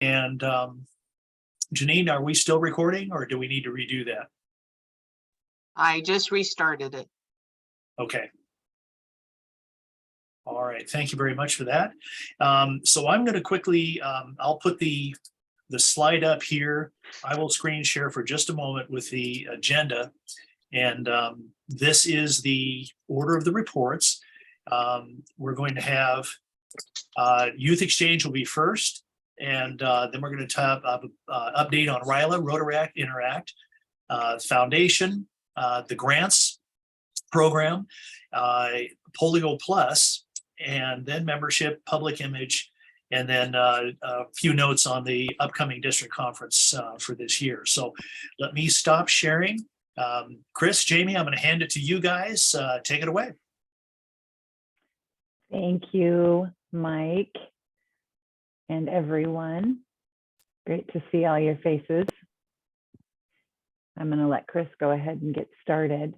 And Janine, are we still recording or do we need to redo that? I just restarted it. Okay. All right, thank you very much for that. So I'm going to quickly, I'll put the slide up here. I will screen share for just a moment with the agenda. And this is the order of the reports. We're going to have Youth Exchange will be first. And then we're going to have update on RILA, Rotaract, Interact, Foundation, the grants program, Polio Plus, and then membership, public image, and then a few notes on the upcoming district conference for this year. So let me stop sharing. Chris, Jamie, I'm going to hand it to you guys. Take it away. Thank you, Mike, and everyone. Great to see all your faces. I'm going to let Chris go ahead and get started.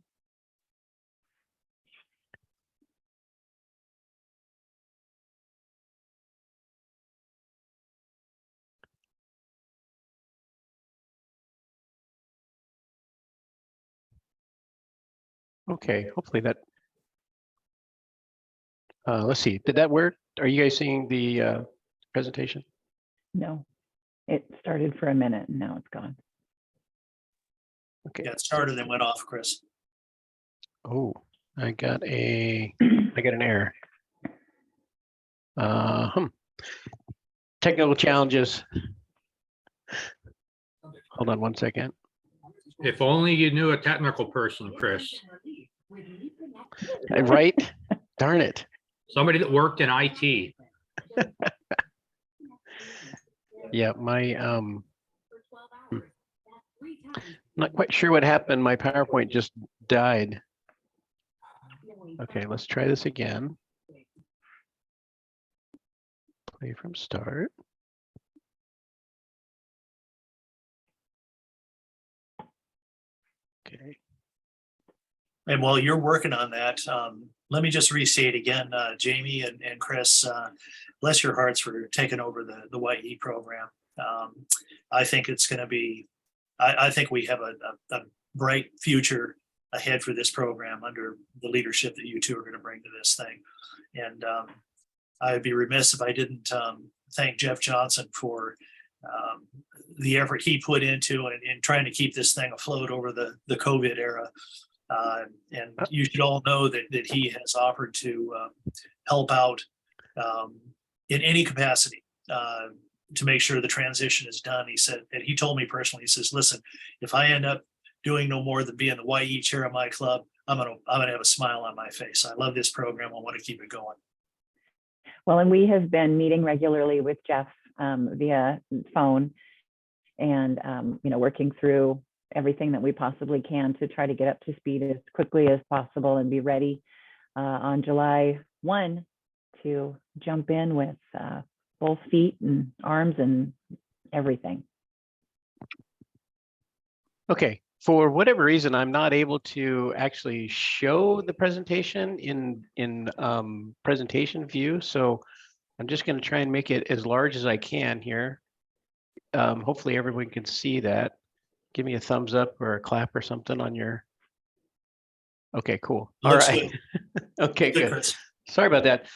Okay, hopefully that, let's see, did that work? Are you guys seeing the presentation? No, it started for a minute and now it's gone. Okay. Yeah, it started and went off, Chris. Oh, I got an error. Technical challenges. Hold on one second. If only you knew a technical person, Chris. Right? Darn it. Somebody that worked in IT. Yeah, not quite sure what happened. My PowerPoint just died. Okay, let's try this again. Play from start. Okay. And while you're working on that, let me just restate again, Jamie and Chris, bless your hearts for taking over the YE program. I think it's going to be, I think we have a bright future ahead for this program under the leadership that you two are going to bring to this thing. And I'd be remiss if I didn't thank Jeff Johnson for the effort he put into in trying to keep this thing afloat over the COVID era. And you should all know that he has offered to help out in any capacity to make sure the transition is done. He said, and he told me personally, he says, listen, if I end up doing no more than being the YE chair of my club, I'm gonna have a smile on my face. I love this program. I want to keep it going. Well, and we have been meeting regularly with Jeff via phone and, working through everything that we possibly can to try to get up to speed as quickly as possible and be ready on July 1 to jump in with both feet and arms and everything. Okay, for whatever reason, I'm not able to actually show the presentation in presentation view. So I'm just going to try and make it as large as I can here. Hopefully everyone can see that. Give me a thumbs up or a clap or something on your. Okay, cool. All right. Okay, good. Sorry about that.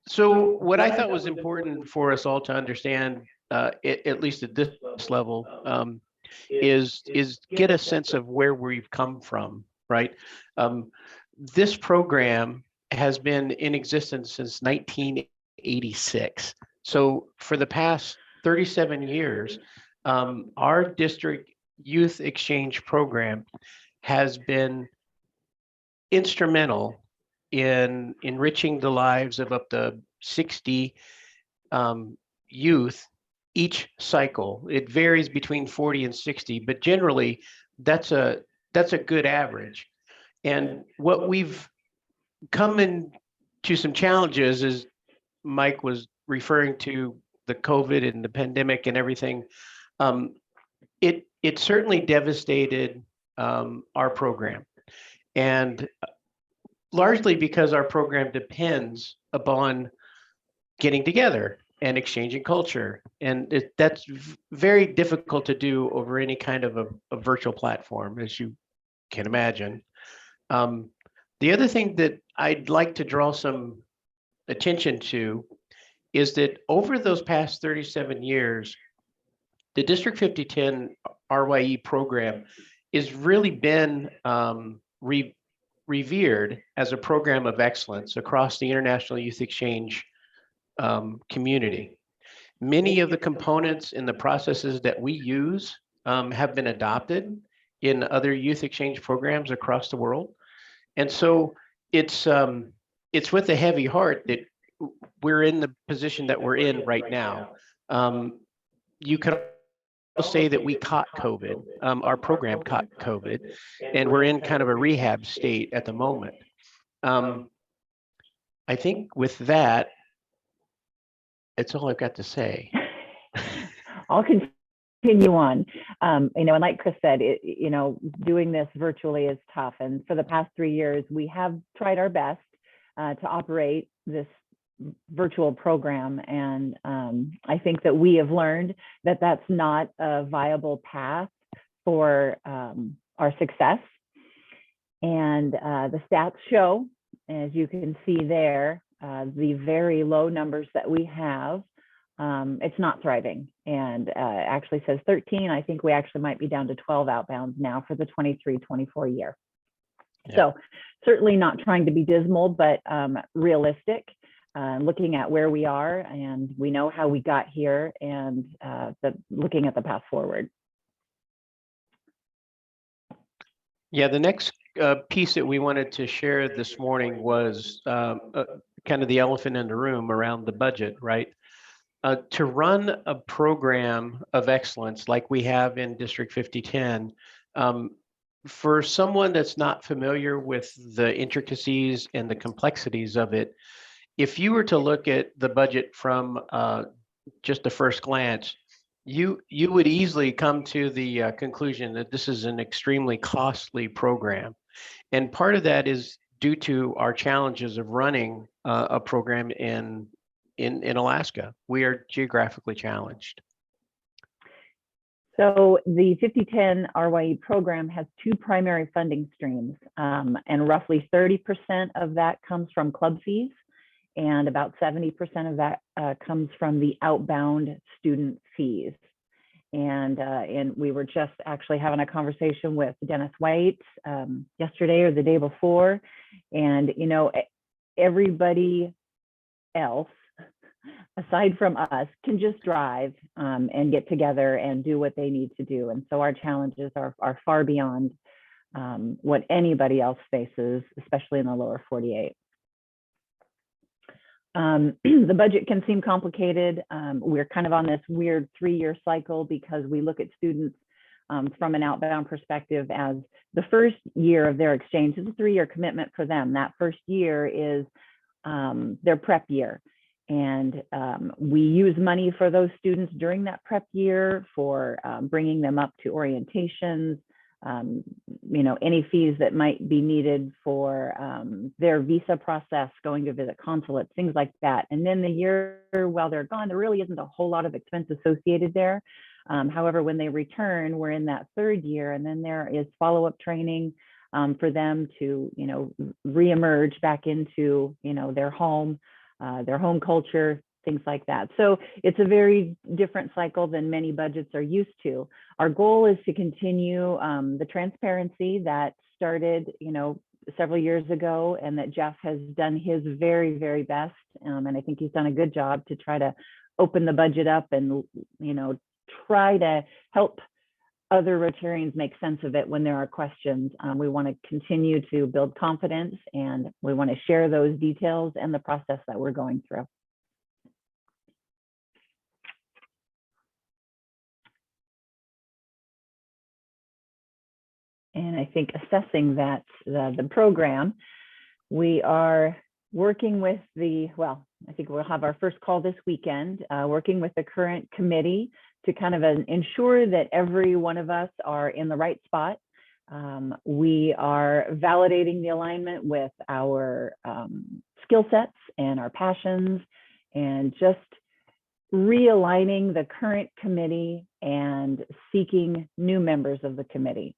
So what I thought was important for us all to understand, at least at this level, is get a sense of where we've come from, right? This program has been in existence since 1986. So for the past 37 years, our district youth exchange program has been instrumental in enriching the lives of up to 60 youth each cycle. It varies between 40 and 60, but generally that's a good average. And what we've come into some challenges, as Mike was referring to the COVID and the pandemic and everything, it certainly devastated our program. And largely because our program depends upon getting together and exchanging culture. And that's very difficult to do over any kind of a virtual platform, as you can imagine. The other thing that I'd like to draw some attention to is that over those past 37 years, the District 5010 RYE program has really been revered as a program of excellence across the international youth exchange community. Many of the components and the processes that we use have been adopted in other youth exchange programs across the world. And so it's with a heavy heart that we're in the position that we're in right now. You can say that we caught COVID, our program caught COVID, and we're in kind of a rehab state at the moment. I think with that, it's all I've got to say. I'll continue on. And like Chris said, doing this virtually is tough. And for the past 3 years, we have tried our best to operate this virtual program. And I think that we have learned that that's not a viable path for our success. And the stats show, as you can see there, the very low numbers that we have, it's not thriving. And actually says 13. I think we actually might be down to 12 outbounds now for the 23-24 year. Yeah. So certainly not trying to be dismal, but realistic. Looking at where we are, and we know how we got here, and looking at the path forward. Yeah, the next piece that we wanted to share this morning was kind of the elephant in the room around the budget, right? To run a program of excellence like we have in District 5010, for someone that's not familiar with the intricacies and the complexities of it, if you were to look at the budget from just the first glance, you would easily come to the conclusion that this is an extremely costly program. And part of that is due to our challenges of running a program in Alaska. We are geographically challenged. So the 5010 RYE program has 2 primary funding streams, and roughly 30% of that comes from club fees, and about 70% of that comes from the outbound student fees. And we were just actually having a conversation with Dennis White yesterday or the day before, and everybody else aside from us can just drive and get together and do what they need to do. And so our challenges are far beyond what anybody else faces, especially in the lower 48. The budget can seem complicated. We're kind of on this weird 3-year cycle because we look at students from an outbound perspective as the first year of their exchange is a 3-year commitment for them. That first year is their prep year. And we use money for those students during that prep year for bringing them up to orientations, any fees that might be needed for their visa process, going to visit consulates, things like that. And then the year while they're gone, there really isn't a whole lot of expense associated there. However, when they return, we're in that 3rd year, and then there is follow-up training for them to, reemerge back into, their home culture, things like that. So it's a very different cycle than many budgets are used to. Our goal is to continue the transparency that started, several years ago, and that Jeff has done his very, very best. And I think he's done a good job to try to open the budget up and, try to help other Rotarians make sense of it when there are questions. We want to continue to build confidence, and we want to share those details and the process that we're going through. And I think assessing that the program, we are working with I think we'll have our first call this weekend, working with the current committee to kind of ensure that every one of us are in the right spot. We are validating the alignment with our skill sets and our passions, and just realigning the current committee and seeking new members of the committee.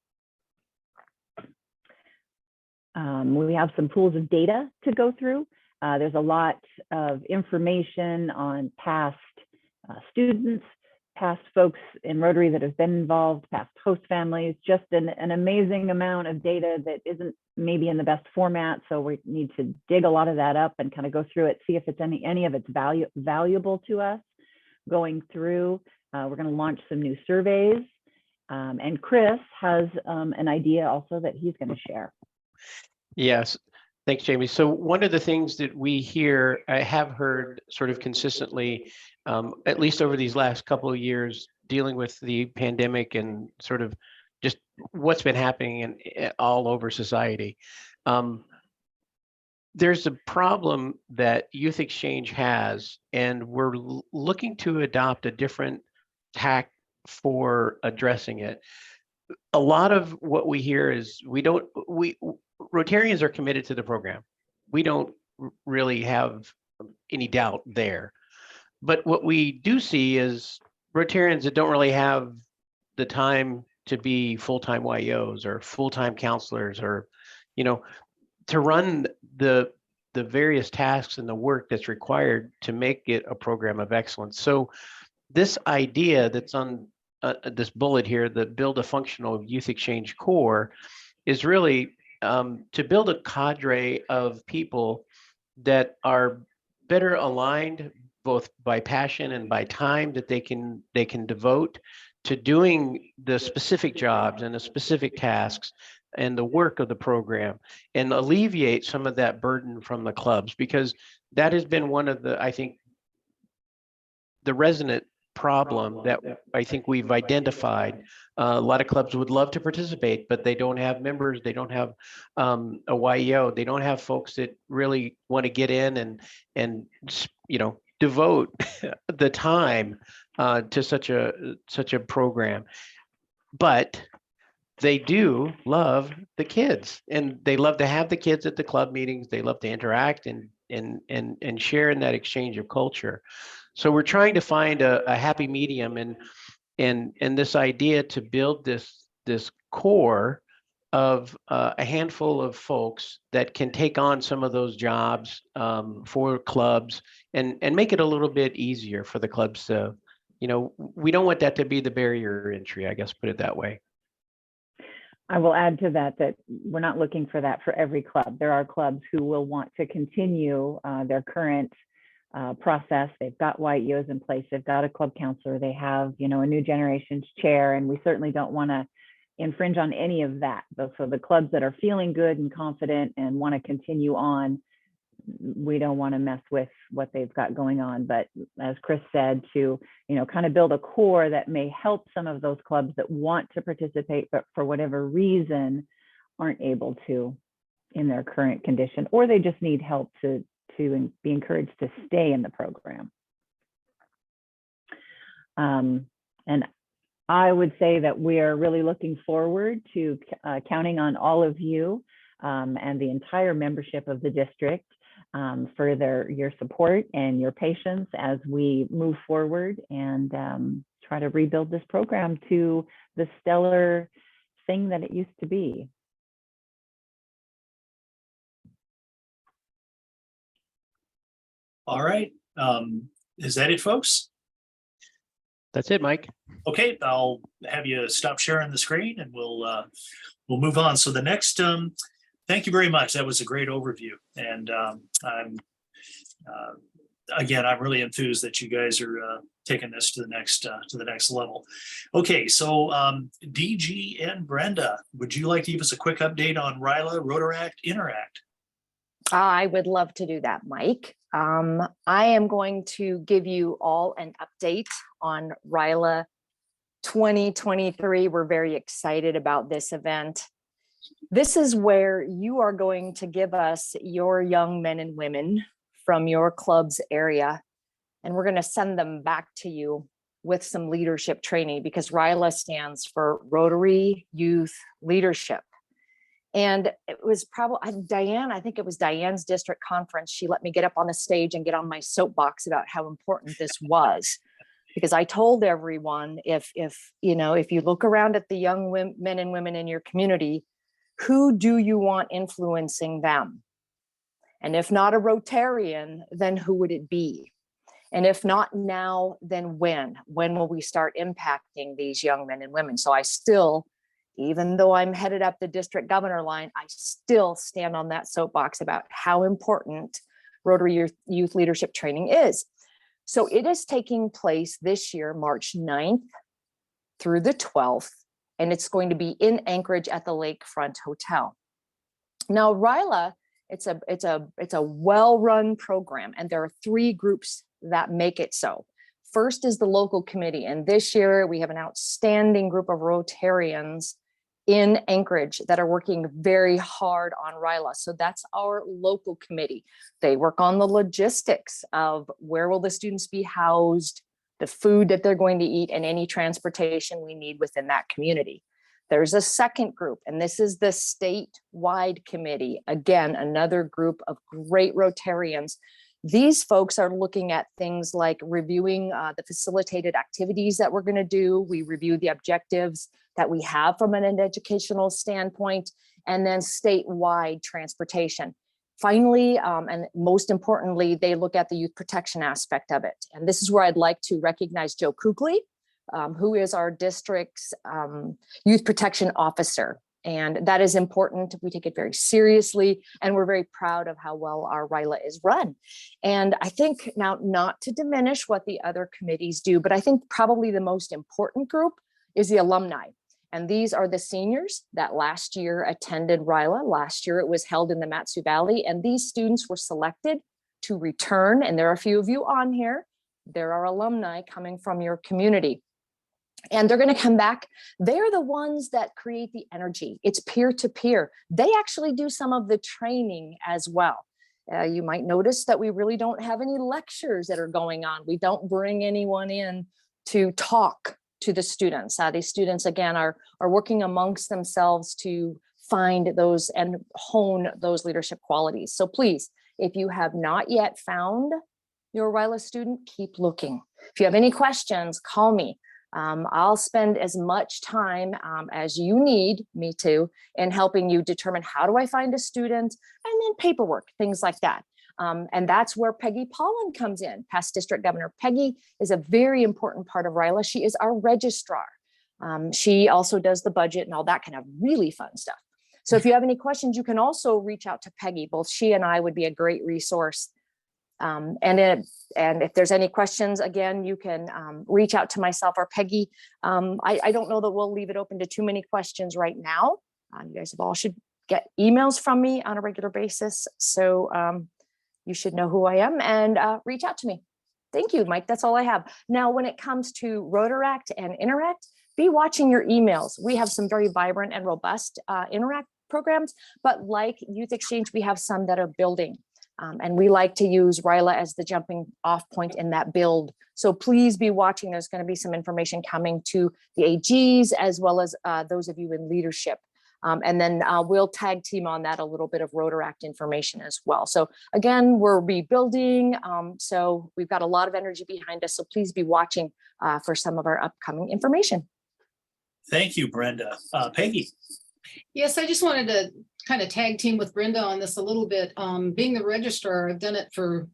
We have some pools of data to go through. There's a lot of information on past students, past folks in Rotary that have been involved, past host families, just an amazing amount of data that isn't maybe in the best format. So we need to dig a lot of that up and kind of go through it, see if it's any of it's valuable to us going through. We're going to launch some new surveys. And Chris has an idea also that he's going to share. Yes, thanks, Jamie. So one of the things that I have heard sort of consistently, at least over these last couple of years, dealing with the pandemic and sort of just what's been happening all over society. There's a problem that Youth Exchange has, and we're looking to adopt a different tack for addressing it. A lot of what we hear is Rotarians are committed to the program. We don't really have any doubt there. But what we do see is Rotarians that don't really have the time to be full-time YOs or full-time counselors, or, to run the various tasks and the work that's required to make it a program of excellence. So this idea that's on this bullet here, the build a functional Youth Exchange core, is really to build a cadre of people that are better aligned both by passion and by time that they can devote to doing the specific jobs and the specific tasks and the work of the program, and alleviate some of that burden from the clubs, because that has been one of I think, the resonant problem that I think we've identified. A lot of clubs would love to participate, but they don't have members. They don't have a YEO. They don't have folks that really want to get in and devote the time to such a program. But they do love the kids, and they love to have the kids at the club meetings. They love to interact and share in that exchange of culture. So we're trying to find a happy medium, and this idea to build this core of a handful of folks that can take on some of those jobs for clubs, and make it a little bit easier for the clubs to, we don't want that to be the barrier entry, I guess, put it that way. I will add to that we're not looking for that for every club. There are clubs who will want to continue their current process. They've got YEOs in place. They've got a club counselor. They have, a new generation's chair, and we certainly don't want to infringe on any of that. So the clubs that are feeling good and confident and want to continue on, we don't want to mess with what they've got going on. But as Chris said, to kind of build a core that may help some of those clubs that want to participate, but for whatever reason aren't able to in their current condition, or they just need help to be encouraged to stay in the program. And I would say that we are really looking forward to counting on all of you and the entire membership of the district for your support and your patience as we move forward and try to rebuild this program to the stellar thing that it used to be. All right. Is that it, folks? That's it, Mike. Okay, I'll have you stop sharing the screen, and we'll move on. So the next, thank you very much. That was a great overview, and I'm really enthused that you guys are taking this to the next level. Okay, so DG and Brenda, would you like to give us a quick update on RILA, Rotaract, Interact? I would love to do that, Mike. I am going to give you all an update on RILA 2023. We're very excited about this event. This is where you are going to give us your young men and women from your club's area, and we're going to send them back to you with some leadership training, because RILA stands for Rotary Youth Leadership. And it was probably Diane, I think it was Diane's district conference. She let me get up on the stage and get on my soapbox about how important this was. Because I told everyone, if you look around at the young men and women in your community, who do you want influencing them? And if not a Rotarian, then who would it be? And if not now, then when? When will we start impacting these young men and women? So I still, even though I'm headed up the district governor line, I still stand on that soapbox about how important Rotary Youth Leadership Training is. So it is taking place this year, March 9th through the 12th, and it's going to be in Anchorage at the Lakefront Hotel. Now, RILA, it's a well-run program, and there are 3 groups that make it so. First is the local committee, and this year we have an outstanding group of Rotarians in Anchorage that are working very hard on RILA. So that's our local committee. They work on the logistics of where will the students be housed, the food that they're going to eat, and any transportation we need within that community. There's a second group, and this is the statewide committee. Again, another group of great Rotarians. These folks are looking at things like reviewing the facilitated activities that we're going to do. We review the objectives that we have from an educational standpoint, and then statewide transportation. Finally, and most importantly, they look at the youth protection aspect of it. And this is where I'd like to recognize Joe Kugley, who is our district's youth protection officer. And that is important. We take it very seriously, and we're very proud of how well our RILA is run. And I think now, not to diminish what the other committees do, but I think probably the most important group is the alumni. And these are the seniors that last year attended RILA. Last year it was held in the Matsu Valley, and these students were selected to return. And there are a few of you on here. There are alumni coming from your community. And they're going to come back. They're the ones that create the energy. It's peer-to-peer. They actually do some of the training as well. You might notice that we really don't have any lectures that are going on. We don't bring anyone in to talk to the students. These students, again, are working amongst themselves to find those and hone those leadership qualities. So please, if you have not yet found your RILA student, keep looking. If you have any questions, call me. I'll spend as much time as you need me to in helping you determine how do I find a student, and then paperwork, things like that. And that's where Peggy Pollan comes in, past district governor. Peggy is a very important part of RILA. She is our registrar. She also does the budget and all that kind of really fun stuff. So if you have any questions, you can also reach out to Peggy. Both she and I would be a great resource. And if there's any questions, again, you can reach out to myself or Peggy. I don't know that we'll leave it open to too many questions right now. You guys all should get emails from me on a regular basis. So you should know who I am and reach out to me. Thank you, Mike. That's all I have. Now, when it comes to Rotaract and Interact, be watching your emails. We have some very vibrant and robust Interact programs, but like Youth Exchange, we have some that are building. And we like to use RILA as the jumping off point in that build. So please be watching. There's going to be some information coming to the AGs as well as those of you in leadership. And then we'll tag team on that a little bit of Rotaract information as well. So again, we're rebuilding. So we've got a lot of energy behind us. So please be watching for some of our upcoming information. Thank you, Brenda. Peggy. Yes, I just wanted to kind of tag team with Brenda on this a little bit. Being the registrar, I've done it for,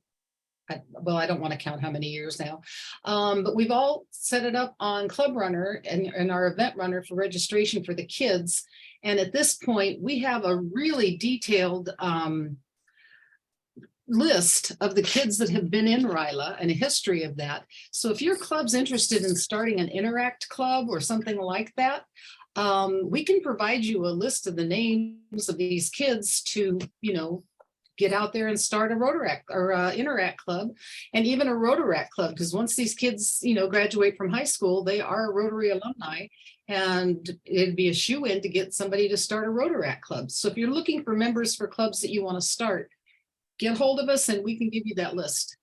well, I don't want to count how many years now, but we've all set it up on Club Runner and our event runner for registration for the kids. And at this point, we have a really detailed list of the kids that have been in RILA and a history of that. So if your club's interested in starting an Interact club or something like that, we can provide you a list of the names of these kids to, get out there and start a Rotaract or Interact club, and even a Rotaract club, because once these kids, graduate from high school, they are Rotary alumni, and it'd be a shoo-in to get somebody to start a Rotaract club. So if you're looking for members for clubs that you want to start, get hold of us and we can give you that list.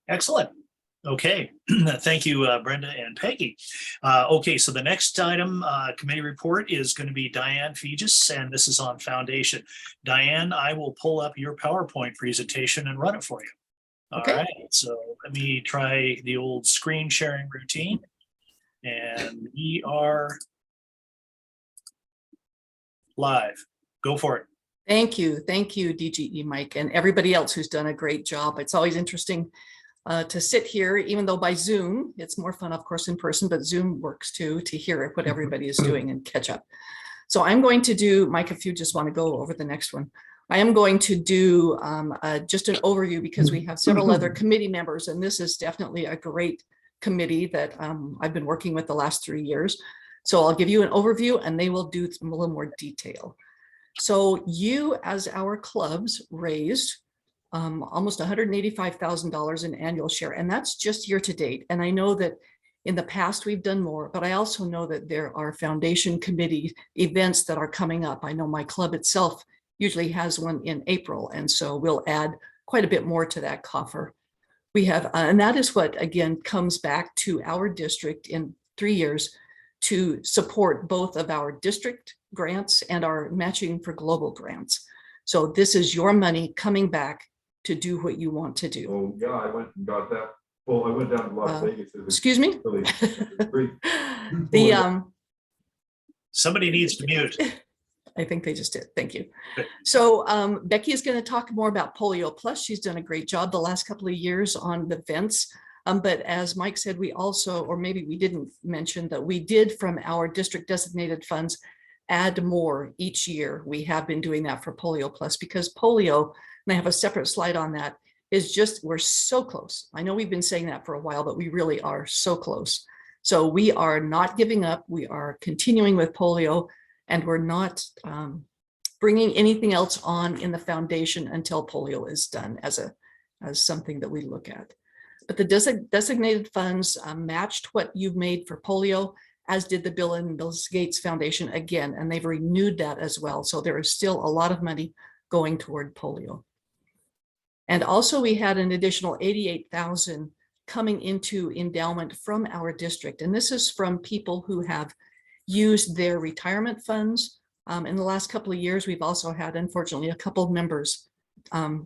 Excellent. Okay, thank you, Brenda and Peggy. Okay, so the next item, committee report is going to be Diane Fegis, and this is on foundation. Diane, I will pull up your PowerPoint presentation and run it for you. All Okay. right, so let me try the old screen sharing routine. And we are live. Go for it. Thank you, DGE Mike, and everybody else who's done a great job. It's always interesting to sit here, even though by Zoom, it's more fun, of course, in person, but Zoom works too, to hear what everybody is doing and catch up. So I'm going to do, Mike, if you just want to go over the next one, I am going to do just an overview because we have several other committee members, and this is definitely a great committee that I've been working with the last 3 years. So I'll give you an overview and they will do a little more detail. So you, as our clubs, raised almost $185,000 in annual share, and that's just year to date. And I know that in the past we've done more, but I also know that there are foundation committee events that are coming up. I know my club itself usually has one in April, and so we'll add quite a bit more to that coffer. We have, and that is what again comes back to our district in 3 years to support both of our district grants and our matching for global grants. So this is your money coming back to do what you want to do. Oh, yeah, I went and got that. Well, I went down to Las Vegas. It was Excuse me? really great. Somebody needs to mute. I think they just did. Thank you. Good. So Becky is going to talk more about Polio Plus. She's done a great job the last couple of years on the vents. But as Mike said, we also, or maybe we didn't mention that we did from our district designated funds add more each year. We have been doing that for Polio Plus because polio, and I have a separate slide on that, is just, we're so close. I know we've been saying that for a while, but we really are so close. So we are not giving up. We are continuing with polio, and we're not bringing anything else on in the foundation until polio is done as something that we look at. But the designated funds matched what you've made for polio, as did the Bill and Melinda Gates Foundation again, and they've renewed that as well. So there is still a lot of money going toward polio. And also we had an additional 88,000 coming into endowment from our district. And this is from people who have used their retirement funds. In the last couple of years, we've also had, unfortunately, a couple of members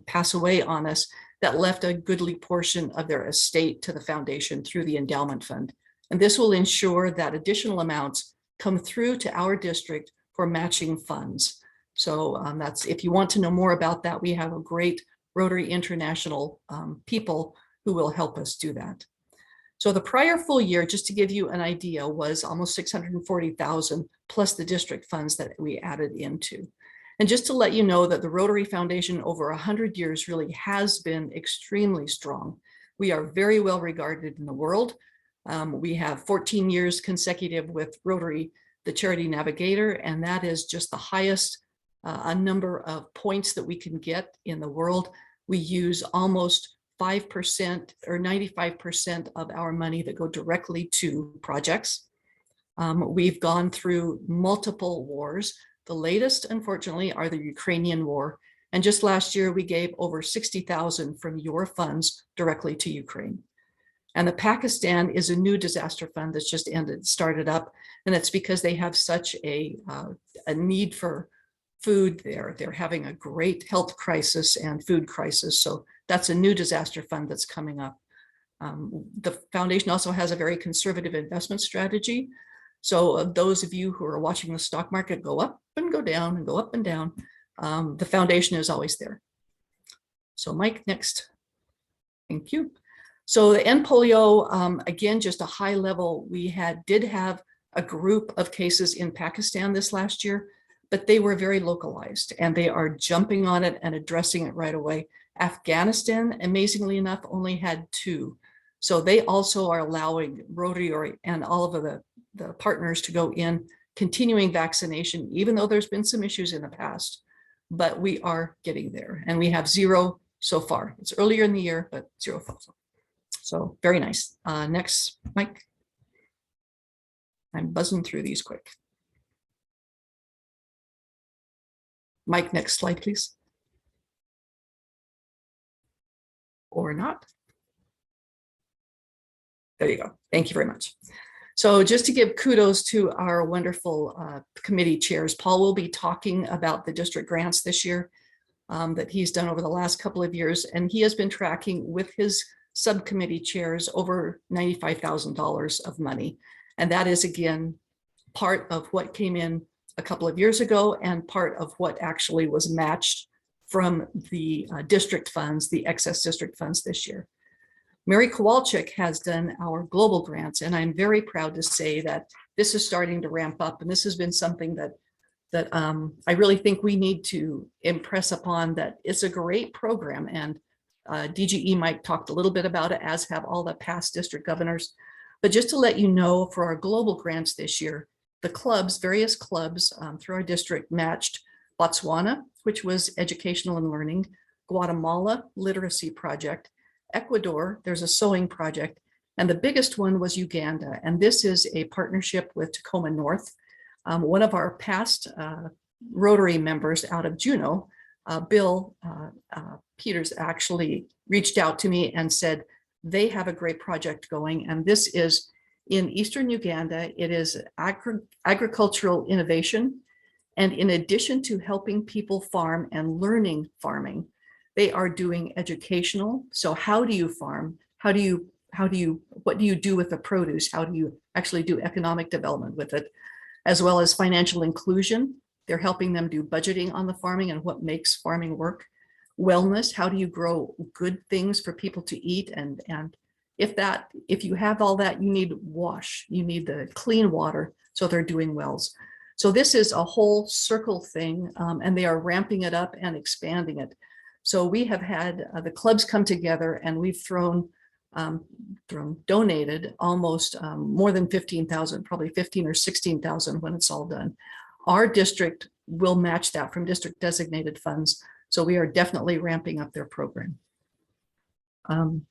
pass away on us that left a goodly portion of their estate to the foundation through the endowment fund. And this will ensure that additional amounts come through to our district for matching funds. So that's, if you want to know more about that, we have a great Rotary International people who will help us do that. So the prior full year, just to give you an idea, was almost 640,000 plus the district funds that we added into. And just to let you know that the Rotary Foundation over 100 years really has been extremely strong. We are very well regarded in the world. We have 14 years consecutive with Rotary, the Charity Navigator, and that is just the highest a number of points that we can get in the world. We use almost 5% or 95% of our money that go directly to projects. We've gone through multiple wars. The latest, unfortunately, are the Ukrainian war. And just last year, we gave over 60,000 from your funds directly to Ukraine. And the Pakistan is a new disaster fund that's just started up. And it's because they have such a need for food there. They're having a great health crisis and food crisis. So that's a new disaster fund that's coming up. The foundation also has a very conservative investment strategy. So those of you who are watching the stock market go up and go down and go up and down, the foundation is always there. So Mike, next. Thank you. So the end polio, again, just a high level, we did have a group of cases in Pakistan this last year, but they were very localized and they are jumping on it and addressing it right away. Afghanistan, amazingly enough, only had 2. So they also are allowing Rotary and all of the partners to go in, continuing vaccination, even though there's been some issues in the past, but we are getting there. And we have 0 so far. It's earlier in the year, but 0 so far. So very nice. Next, Mike. I'm buzzing through these quick. Mike, next slide, please. Or not. There you go. Thank you very much. So just to give kudos to our wonderful committee chairs, Paul will be talking about the district grants this year that he's done over the last couple of years. And he has been tracking with his subcommittee chairs over $95,000 of money. And that is, again, part of what came in a couple of years ago and part of what actually was matched from the district funds, the excess district funds this year. Mary Kowalczyk has done our global grants, and I'm very proud to say that this is starting to ramp up. And this has been something that I really think we need to impress upon, that it's a great program. And DGE Mike talked a little bit about it, as have all the past district governors. But just to let you know, for our global grants this year, the clubs, various clubs through our district matched Botswana, which was educational and learning, Guatemala, literacy project, Ecuador, there's a sewing project, and the biggest one was Uganda. And this is a partnership with Tacoma North. One of our past Rotary members out of Juneau, Bill Peters, actually reached out to me and said they have a great project going. And this is in Eastern Uganda. It is agricultural innovation. And in addition to helping people farm and learning farming, they are doing educational. So how do you farm? What do you do with the produce? How do you actually do economic development with it? As well as financial inclusion. They're helping them do budgeting on the farming and what makes farming work. Wellness, how do you grow good things for people to eat? And if you have all that, you need wash, you need the clean water. So they're doing wells. So this is a whole circle thing, and they are ramping it up and expanding it. So we have had the clubs come together, and we've donated almost more than 15,000, probably 15 or 16,000 when it's all done. Our district will match that from district designated funds. So we are definitely ramping up their program. And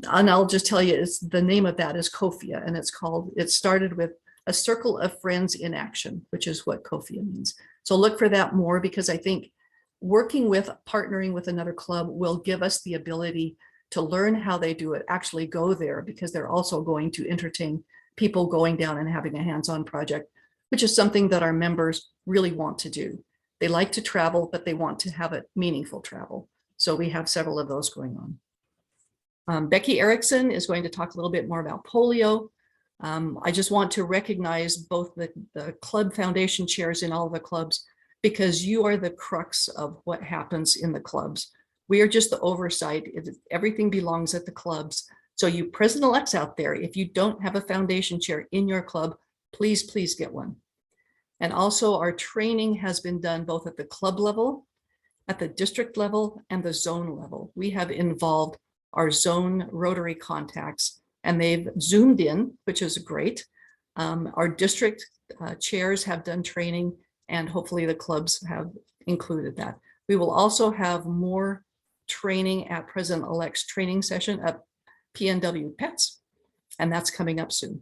I'll just tell you, is the name of that is COFIA, and it started with a circle of friends in action, which is what COFIA means. So look for that more, because I think partnering with another club will give us the ability to learn how they do it, actually go there, because they're also going to entertain people going down and having a hands-on project, which is something that our members really want to do. They like to travel, but they want to have it meaningful travel. So we have several of those going on. Becky Erickson is going to talk a little bit more about polio. I just want to recognize both the club foundation chairs in all of the clubs, because you are the crux of what happens in the clubs. We are just the oversight. Everything belongs at the clubs. So you president-elects out there, if you don't have a foundation chair in your club, please get one. And also our training has been done both at the club level, at the district level, and the zone level. We have involved our zone Rotary contacts, and they've zoomed in, which is great. Our district chairs have done training, and hopefully the clubs have included that. We will also have more training at President-elect's training session at PNW Pets, and that's coming up soon.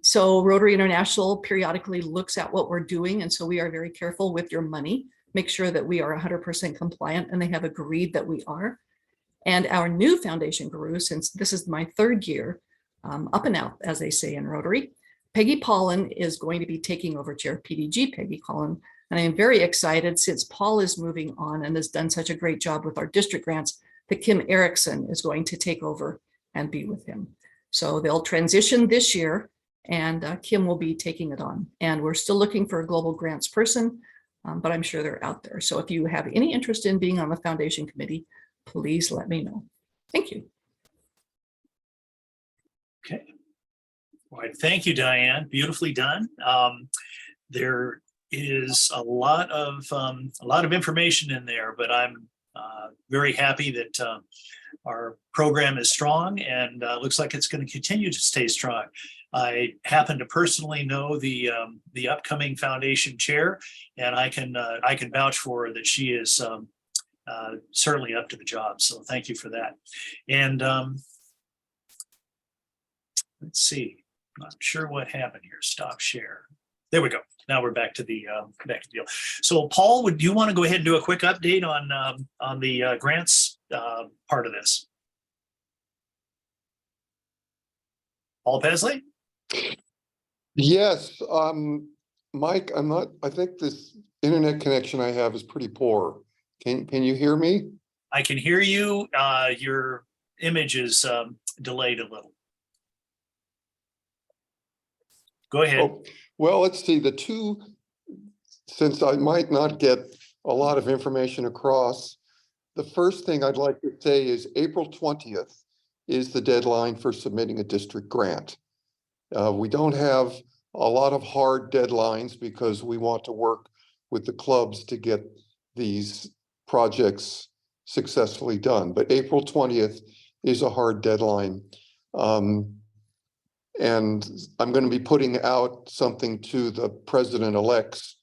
So Rotary International periodically looks at what we're doing, and so we are very careful with your money, make sure that we are 100% compliant, and they have agreed that we are. And our new foundation guru, since this is my third year, up and out, as they say in Rotary, Peggy Pollen is going to be taking over chair, PDG Peggy Pollen. And I am very excited, since Paul is moving on and has done such a great job with our district grants, that Kim Erickson is going to take over and be with him. So they'll transition this year, and Kim will be taking it on. And we're still looking for a global grants person, but I'm sure they're out there. So if you have any interest in being on the foundation committee, please let me know. Thank you. Okay. All right. Thank you, Diane. Beautifully done. There is a lot of information in there, but I'm very happy that our program is strong, and looks like it's going to continue to stay strong. I happen to personally know the upcoming foundation chair, and I can vouch for her that she is certainly up to the job. So thank you for that. And let's see, not sure what happened here. Stop share. There we go. now we're back to the deal. So Paul, would you want to go ahead and do a quick update on the grants part of this? Paul Pesley? Yes, Mike, I think this internet connection I have is pretty poor. Can you hear me? I can hear you. Your image is delayed a little. Go ahead. Oh, well, let's see, since I might not get a lot of information across, the first thing I'd like to say is April 20th is the deadline for submitting a district grant. We don't have a lot of hard deadlines because we want to work with the clubs to get these projects successfully done. But April 20th is a hard deadline. And I'm going to be putting out something to the president-elects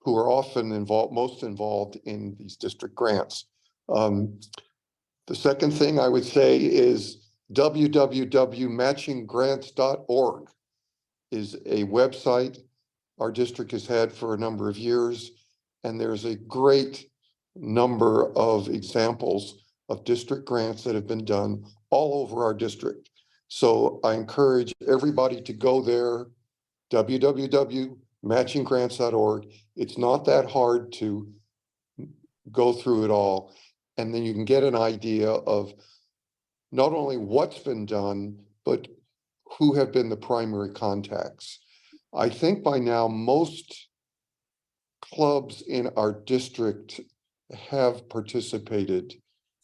who are often most involved in these district grants. The second thing I would say is www.matchinggrants.org is a website our district has had for a number of years, and there's a great number of examples of district grants that have been done all over our district. So I encourage everybody to go there, www.matchinggrants.org. It's not that hard to go through it all, and then you can get an idea of not only what's been done, but who have been the primary contacts. I think by now most clubs in our district have participated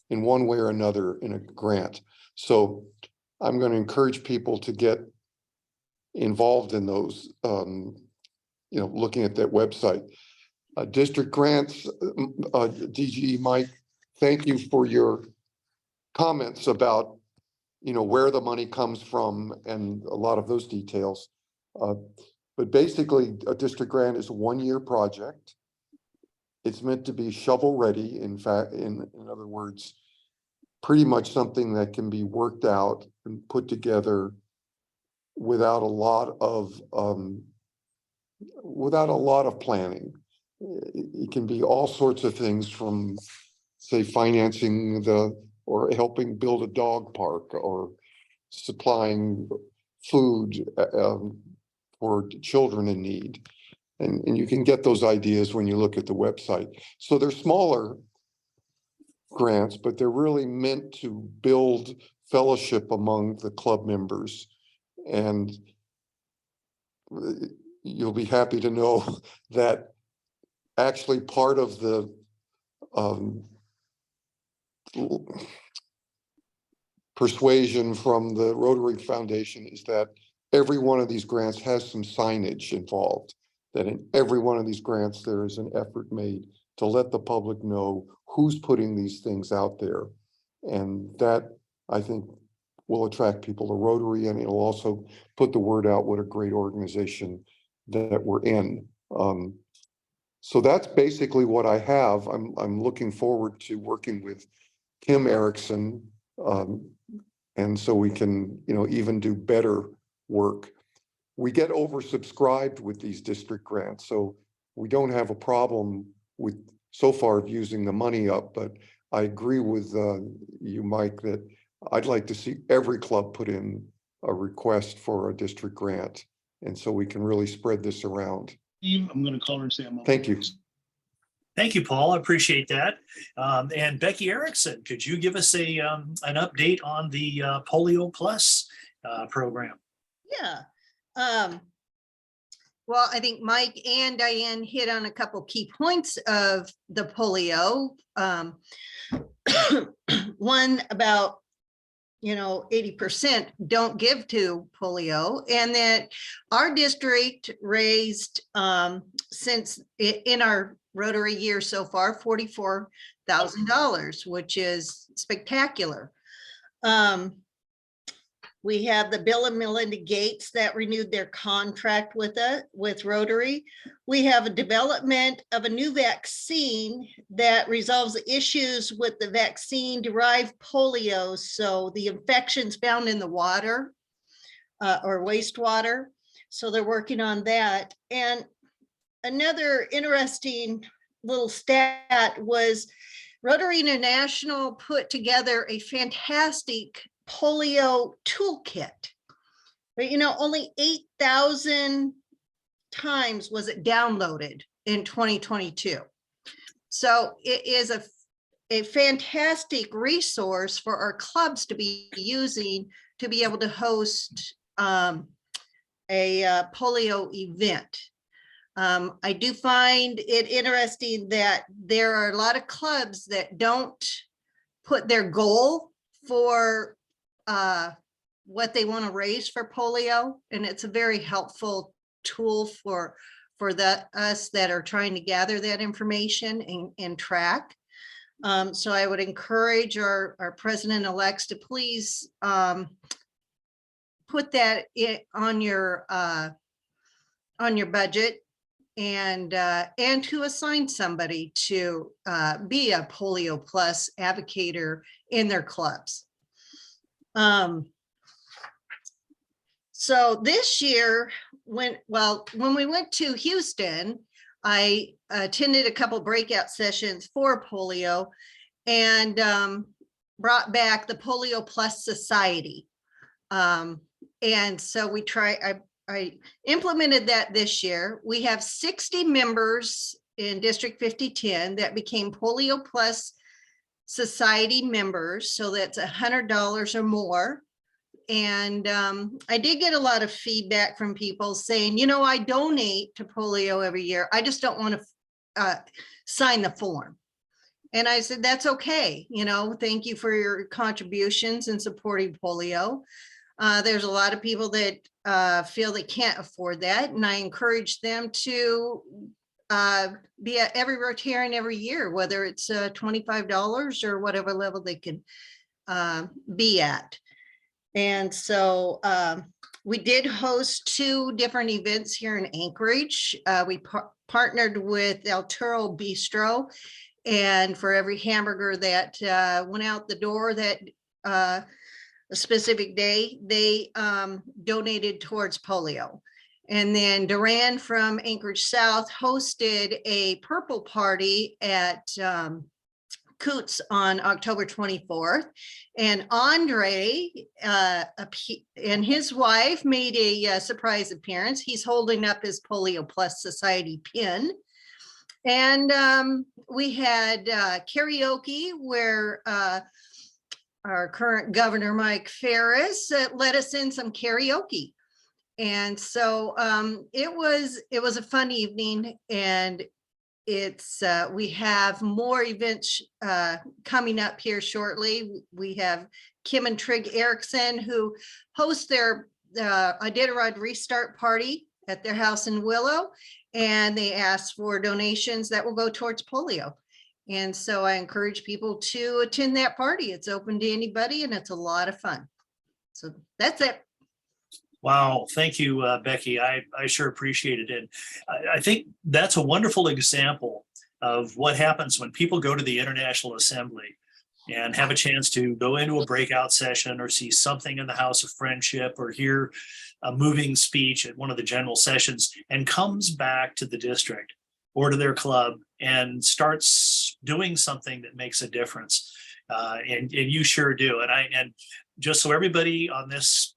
in one way or another in a grant. So I'm going to encourage people to get involved in those, looking at that website. District grants, DG Mike, thank you for your comments about, where the money comes from and a lot of those details. But basically, a district grant is a one-year project. It's meant to be shovel ready. In fact, in other words, pretty much something that can be worked out and put together without a lot of planning. It can be all sorts of things, from say financing or helping build a dog park or supplying food for children in need. And you can get those ideas when you look at the website. So they're smaller grants, but they're really meant to build fellowship among the club members. And you'll be happy to know that actually part of the persuasion from the Rotary Foundation is that every one of these grants has some signage involved, that in every one of these grants there is an effort made to let the public know who's putting these things out there. And that, I think, will attract people to Rotary, and it'll also put the word out what a great organization that we're in. So that's basically what I have. I'm looking forward to working with Kim Erickson, and so we can, even do better work. We get oversubscribed with these district grants, so we don't have a problem with so far of using the money up. But I agree with you, Mike, that I'd like to see every club put in a request for a district grant, and so we can really spread this around. I'm going to call her and say Thank you. Thank you, Paul. I appreciate that. And Becky Erickson, could you give us an update on the Polio Plus program? Yeah. Well, I think Mike and Diane hit on a couple key points of the polio. One about 80% don't give to polio, and that our district raised since in our Rotary year so far $44,000, which is spectacular. We have the Bill and Melinda Gates that renewed their contract with Rotary. We have a development of a new vaccine that resolves the issues with the vaccine-derived polio. So the infections found in the water or wastewater. So they're working on that. And another interesting little stat was Rotary International put together a fantastic polio toolkit. But only 8,000 times was it downloaded in 2022. So it is a fantastic resource for our clubs to be using to be able to host a polio event. I do find it interesting that there are a lot of clubs that don't put their goal for what they want to raise for polio, and it's a very helpful tool for us that are trying to gather that information and track. So I would encourage our president-elects to please put that on your budget and to assign somebody to be a Polio Plus advocator in their clubs. So this year, when we went to Houston, I attended a couple breakout sessions for polio and brought back the Polio Plus Society. And so I implemented that this year. We have 60 members in District 5010 that became Polio Plus Society members. So that's $100 or more. And I did get a lot of feedback from people saying, I donate to polio every year. I just don't want to sign the form. And I said, that's okay. Thank you for your contributions in supporting polio. There's a lot of people that feel they can't afford that. And I encourage them to be at every Rotarian every year, whether it's $25 or whatever level they can be at. And so we did host 2 different events here in Anchorage. We partnered with El Toro Bistro, and for every hamburger that went out the door that a specific day, they donated towards polio. And then Duran from Anchorage South hosted a purple party at Coots on October 24th, and Andre and his wife made a surprise appearance. He's holding up his Polio Plus Society pin. And we had karaoke where our current governor, Mike Ferris, let us in some karaoke. And so it was a fun evening, and we have more events coming up here shortly. We have Kim and Trig Erickson, who host their Iditarod Restart Party at their house in Willow, and they ask for donations that will go towards polio. And so I encourage people to attend that party. It's open to anybody, and it's a lot of fun. So that's it. Wow, thank you, Becky. I sure appreciate it. And I think that's a wonderful example of what happens when people go to the International Assembly and have a chance to go into a breakout session or see something in the House of Friendship or hear a moving speech at one of the general sessions and comes back to the district or to their club and starts doing something that makes a difference. And you sure do. And just so everybody on this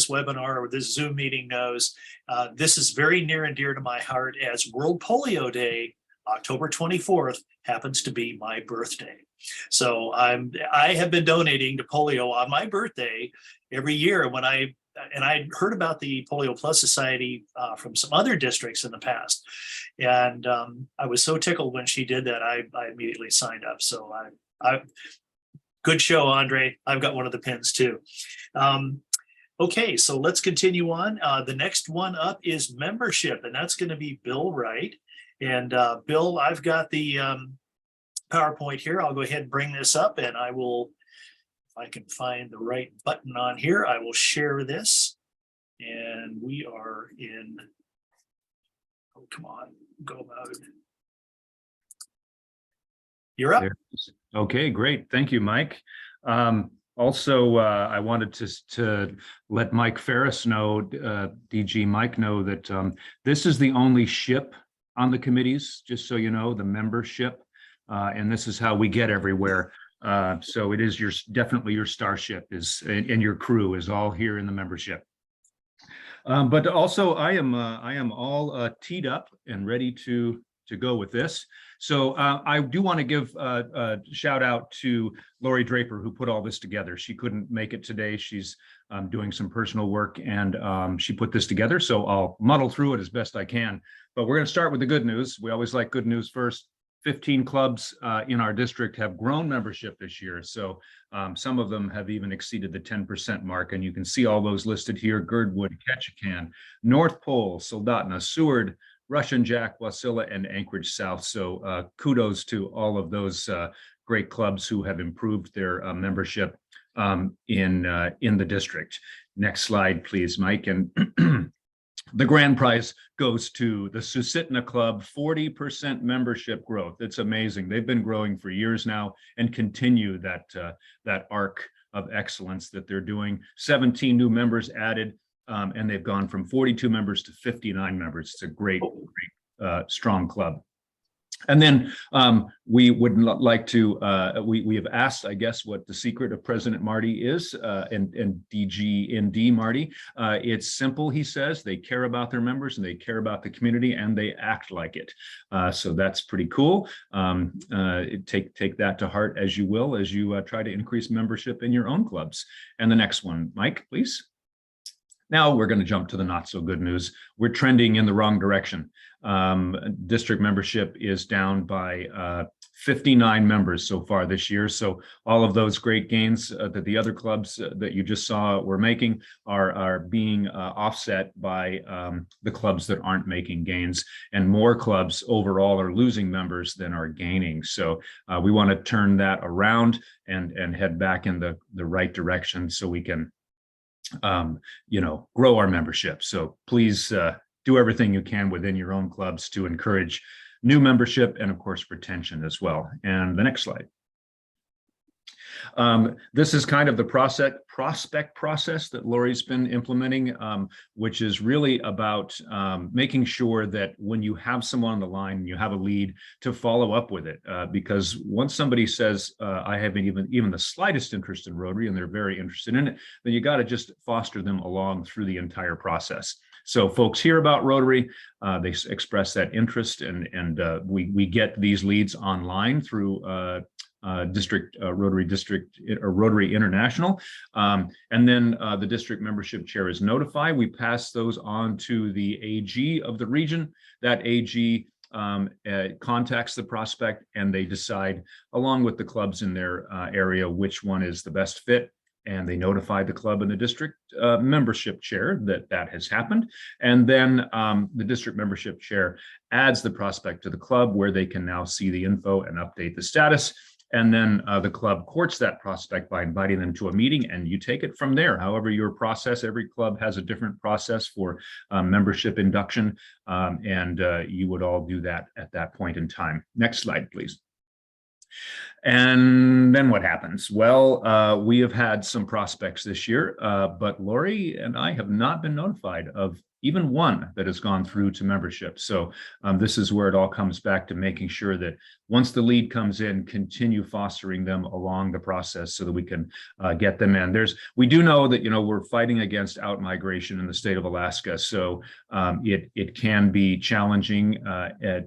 webinar or this Zoom meeting knows, this is very near and dear to my heart, as World Polio Day, October 24th, happens to be my birthday. So I have been donating to polio on my birthday every year. When I heard about the Polio Plus Society from some other districts in the past, and I was so tickled when she did that. I immediately signed up. So good show, Andre. I've got one of the pins too. Okay, so let's continue on. The next one up is membership, and that's going to be Bill Wright. And Bill, I've got the PowerPoint here. I'll go ahead and bring this up, and I will, if I can find the right button on here, I will share this. And we are in, oh, come on, go mode. You're up. Okay, great. Thank you, Mike. Also, I wanted to let Mike Ferris know, DG Mike know that this is the only ship on the committees, just so you know, the membership. And this is how we get everywhere. So it is definitely your starship and your crew is all here in the membership. But also I am all teed up and ready to go with this. So I do want to give a shout out to Lori Draper, who put all this together. She couldn't make it today. She's doing some personal work, and she put this together. So I'll muddle through it as best I can. But we're going to start with the good news. We always like good news first. 15 clubs in our district have grown membership this year. So some of them have even exceeded the 10% mark. And you can see all those listed here: Girdwood, Ketchikan, North Pole, Soldotna, Seward, Russian Jack, Wasilla, and Anchorage South. So kudos to all of those great clubs who have improved their membership in the district. Next slide, please, Mike. And the grand prize goes to the Susitna Club, 40% membership growth. It's amazing. They've been growing for years now and continue that arc of excellence that they're doing. 17 new members added, and they've gone from 42 members to 59 members. It's a great, strong club. And then we would like to, we have asked, I guess, what the secret of President Marty is, and DG Marty. It's simple, he says. They care about their members and they care about the community and they act like it. So that's pretty cool. Take that to heart as you will, as you try to increase membership in your own clubs. And the next one, Mike, please. Now we're going to jump to the not so good news. We're trending in the wrong direction. District membership is down by 59 members so far this year. So all of those great gains that the other clubs that you just saw were making are being offset by the clubs that aren't making gains. And more clubs overall are losing members than are gaining. So we want to turn that around and head back in the right direction so we can grow our membership. So please do everything you can within your own clubs to encourage new membership and of course retention as well. And the next slide. This is kind of the prospect process that Lori's been implementing, which is really about making sure that when you have someone on the line and you have a lead, to follow up with it. Because once somebody says, I haven't even the slightest interest in Rotary, and they're very interested in it, then you got to just foster them along through the entire process. So folks hear about Rotary, they express that interest, and we get these leads online through Rotary District or Rotary International. And then the district membership chair is notified. We pass those on to the AG of the region. That AG contacts the prospect and they decide, along with the clubs in their area, which one is the best fit. And they notify the club and the district membership chair that has happened. And then the district membership chair adds the prospect to the club, where they can now see the info and update the status. And then the club courts that prospect by inviting them to a meeting, and you take it from there. However, your process, every club has a different process for membership induction, and you would all do that at that point in time. Next slide, please. And then what happens? Well, we have had some prospects this year, but Lori and I have not been notified of even one that has gone through to membership. So this is where it all comes back to making sure that once the lead comes in, continue fostering them along the process so that we can get them in. We do know that, we're fighting against out-migration in the state of Alaska. So it can be challenging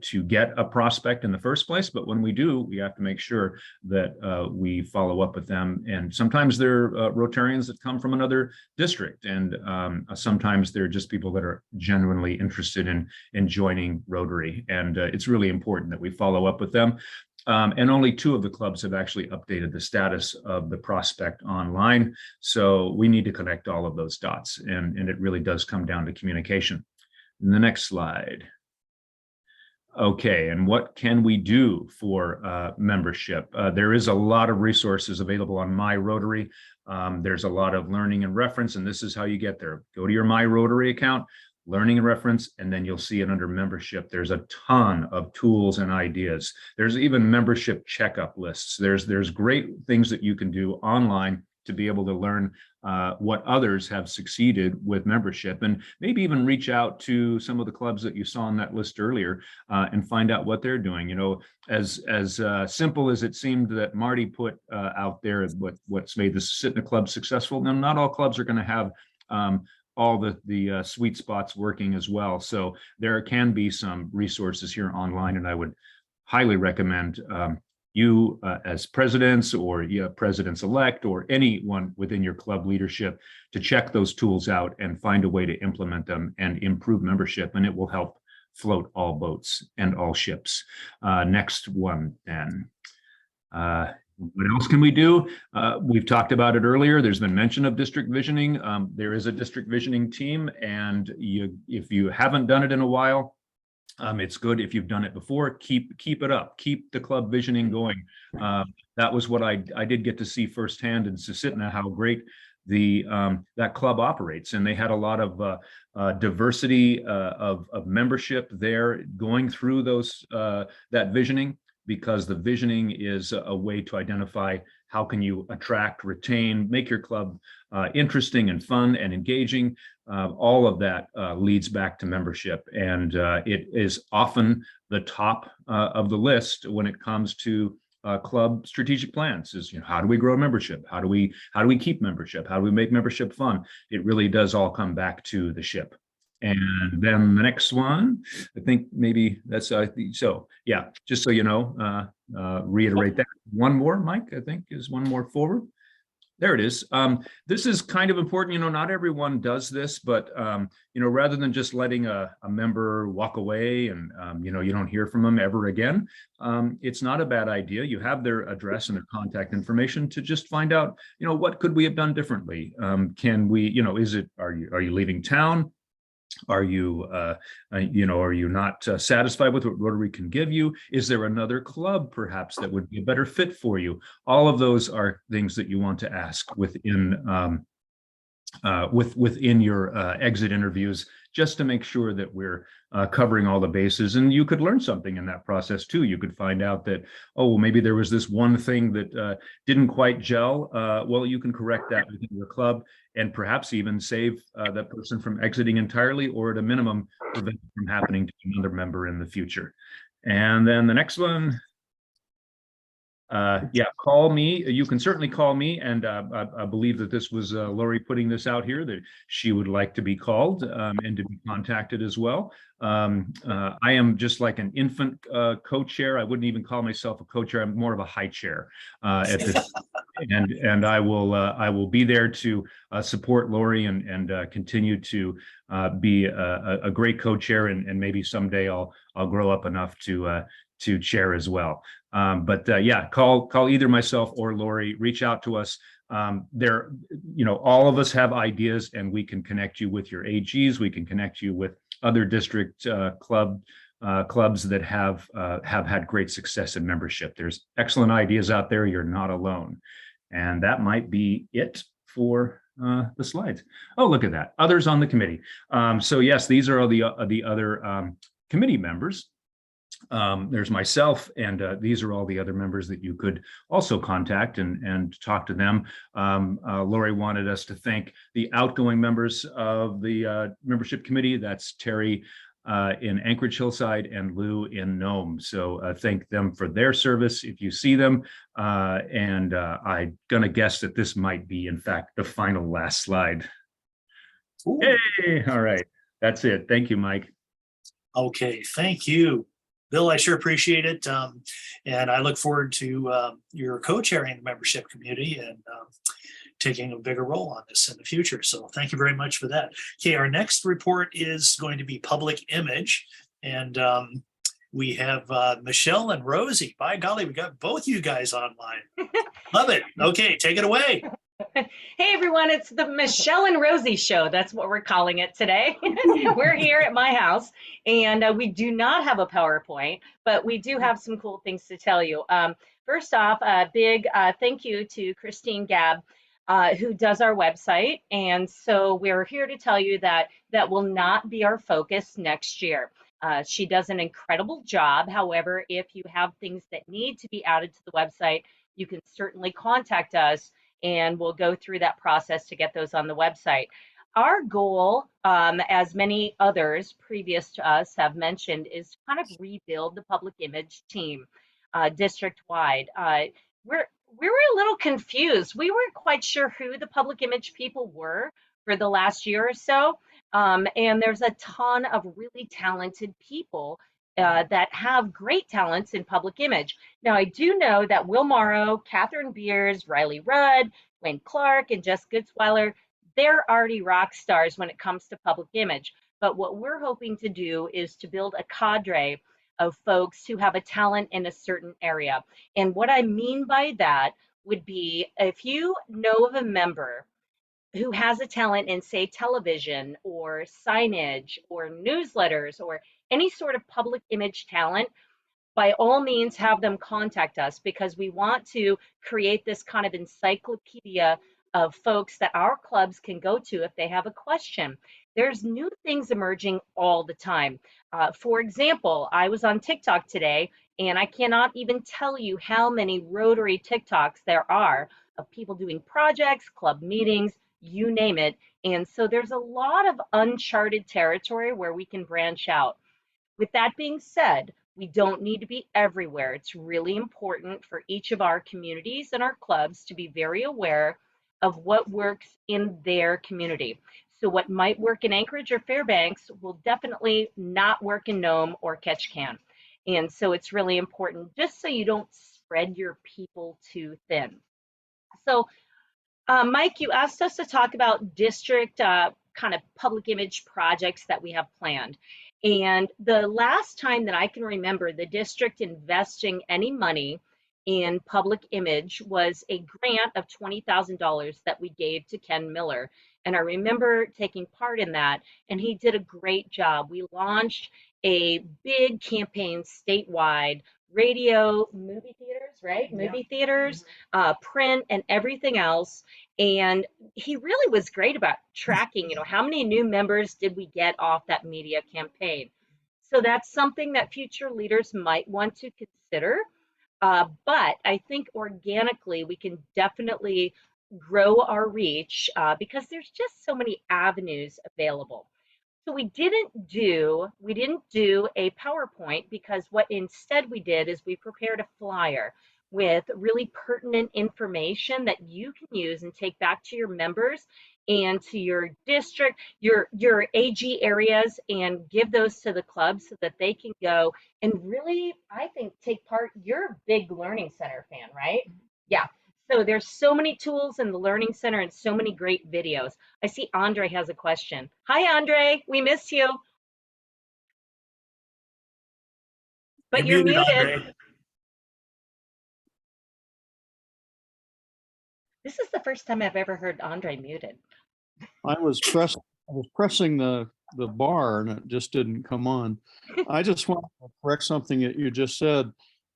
to get a prospect in the first place. But when we do, we have to make sure that we follow up with them. And sometimes they're Rotarians that come from another district. And sometimes they're just people that are genuinely interested in joining Rotary. And it's really important that we follow up with them. And only 2 of the clubs have actually updated the status of the prospect online. So we need to connect all of those dots. And it really does come down to communication. In the next slide. Okay, and what can we do for membership? There is a lot of resources available on My Rotary. There's a lot of learning and reference, and this is how you get there. Go to your My Rotary account, learning and reference, and then you'll see it under membership. There's a ton of tools and ideas. There's even membership checkup lists. There's great things that you can do online to be able to learn what others have succeeded with membership, and maybe even reach out to some of the clubs that you saw on that list earlier and find out what they're doing. You know, as simple as it seemed that Marty put out there, what's made the Susitna Club successful. Now, not all clubs are going to have all the sweet spots working as well. So there can be some resources here online, and I would highly recommend you as presidents or presidents-elect or anyone within your club leadership to check those tools out and find a way to implement them and improve membership, and it will help float all boats and all ships. Next one, then. What else can we do? We've talked about it earlier. There's been mention of district visioning. There is a district visioning team, and if you haven't done it in a while, it's good. If you've done it before, keep it up. Keep the club visioning going. That was what I did get to see firsthand in Susitna, how great that club operates, and they had a lot of diversity of membership there going through that visioning, because the visioning is a way to identify how can you attract, retain, make your club interesting and fun and engaging. All of that leads back to membership, and it is often the top of the list when it comes to club strategic plans. Is, you know, how do we grow membership? How do we keep membership? How do we make membership fun? It really does all come back to the ship. And then the next one, I think maybe that's so yeah, just so you know, reiterate that. One more, Mike, I think is one more forward. There it is. This is kind of important. You know, not everyone does this, but you know, rather than just letting a member walk away and you know, you don't hear from them ever again, it's not a bad idea. You have their address and their contact information to just find out, you know, what could we have done differently? Can we, you know, are you leaving town? Are you, you know, are you not satisfied with what Rotary can give you? Is there another club perhaps that would be a better fit for you? All of those are things that you want to ask within within your exit interviews, just to make sure that we're covering all the bases. And you could learn something in that process too. You could find out that, oh, maybe there was this one thing that didn't quite gel. Well, you can correct that within your club and perhaps even save that person from exiting entirely, or at a minimum, prevent it from happening to another member in the future. And then the next one. Yeah, call me. You can certainly call me, and I believe that this was Lori putting this out here, that she would like to be called and to be contacted as well. I am just like an infant co-chair. I wouldn't even call myself a co-chair. I'm more of a high chair at this, and I will be there to support Lori and continue to be a great co-chair, and maybe someday I'll grow up enough to chair as well. But yeah, call either myself or Lori. Reach out to us. There, you know, all of us have ideas, and we can connect you with your AGs. We can connect you with other district clubs that have had great success in membership. There's excellent ideas out there. You're not alone, and that might be it for the slides. Oh, look at that! Others on the committee. So yes, these are all the other committee members. There's myself, and these are all the other members that you could also contact and talk to them. Lori wanted us to thank the outgoing members of the membership committee. That's Terry in Anchorage Hillside and Lou in Nome. So thank them for their service if you see them. And I'm gonna guess that this might be, in fact, the final last slide. Ooh. Hey, all right, that's it. Thank you, Mike. Okay, thank you, Bill. I sure appreciate it. And I look forward to your co-chairing the membership community and taking a bigger role on this in the future. So thank you very much for that. Okay, our next report is going to be public image. And we have Michelle and Rosie. By golly, we got both you guys online. Love it. Okay, take it away. Hey everyone, it's the Michelle and Rosie show. That's what we're calling it today. We're here at my house, and we do not have a PowerPoint, but we do have some cool things to tell you. First off, a big thank you to Christine Gabb, who does our website. And so we're here to tell you that that will not be our focus next year. She does an incredible job. However, if you have things that need to be added to the website, you can certainly contact us, and we'll go through that process to get those on the website. Our goal, as many others previous to us have mentioned, is to kind of rebuild the public image team district-wide. We were a little confused. We weren't quite sure who the public image people were for the last year or so. And there's a ton of really talented people that have great talents in public image. Now, I do know that Will Morrow, Catherine Beers, Riley Rudd, Wayne Clark, and Jess Goodsweiler, they're already rock stars when it comes to public image. But what we're hoping to do is to build a cadre of folks who have a talent in a certain area. And what I mean by that would be if you know of a member who has a talent in, say, television or signage or newsletters or any sort of public image talent, by all means have them contact us, because we want to create this kind of encyclopedia of folks that our clubs can go to if they have a question. There's new things emerging all the time. For example, I was on TikTok today, and I cannot even tell you how many Rotary TikToks there are of people doing projects, club meetings, you name it. And so there's a lot of uncharted territory where we can branch out. With that being said, we don't need to be everywhere. It's really important for each of our communities and our clubs to be very aware of what works in their community. So what might work in Anchorage or Fairbanks will definitely not work in Nome or Ketchikan. And so it's really important, just so you don't spread your people too thin. So Mike, you asked us to talk about district kind of public image projects that we have planned. And the last time that I can remember the district investing any money in public image was a grant of $20,000 that we gave to Ken Miller. And I remember taking part in that, and he did a great job. We launched a big campaign statewide, radio, movie theaters, right? Yeah. Movie theaters, print, and everything else. And he really was great about tracking, how many new members did we get off that media campaign? So that's something that future leaders might want to consider. But I think organically we can definitely grow our reach because there's just so many avenues available. So we didn't do a PowerPoint, because what instead we did is we prepared a flyer with really pertinent information that you can use and take back to your members and to your district, your AG areas, and give those to the clubs so that they can go and really, I think, take part. You're a big Learning Center fan, right? Yeah. So there's so many tools in the Learning Center and so many great videos. I see Andre has a question. Hi, Andre. We miss you. But you're muted. Andre. This is the first time I've ever heard Andre muted. I was pressing the bar and it just didn't come on. I just want to correct something that you just said.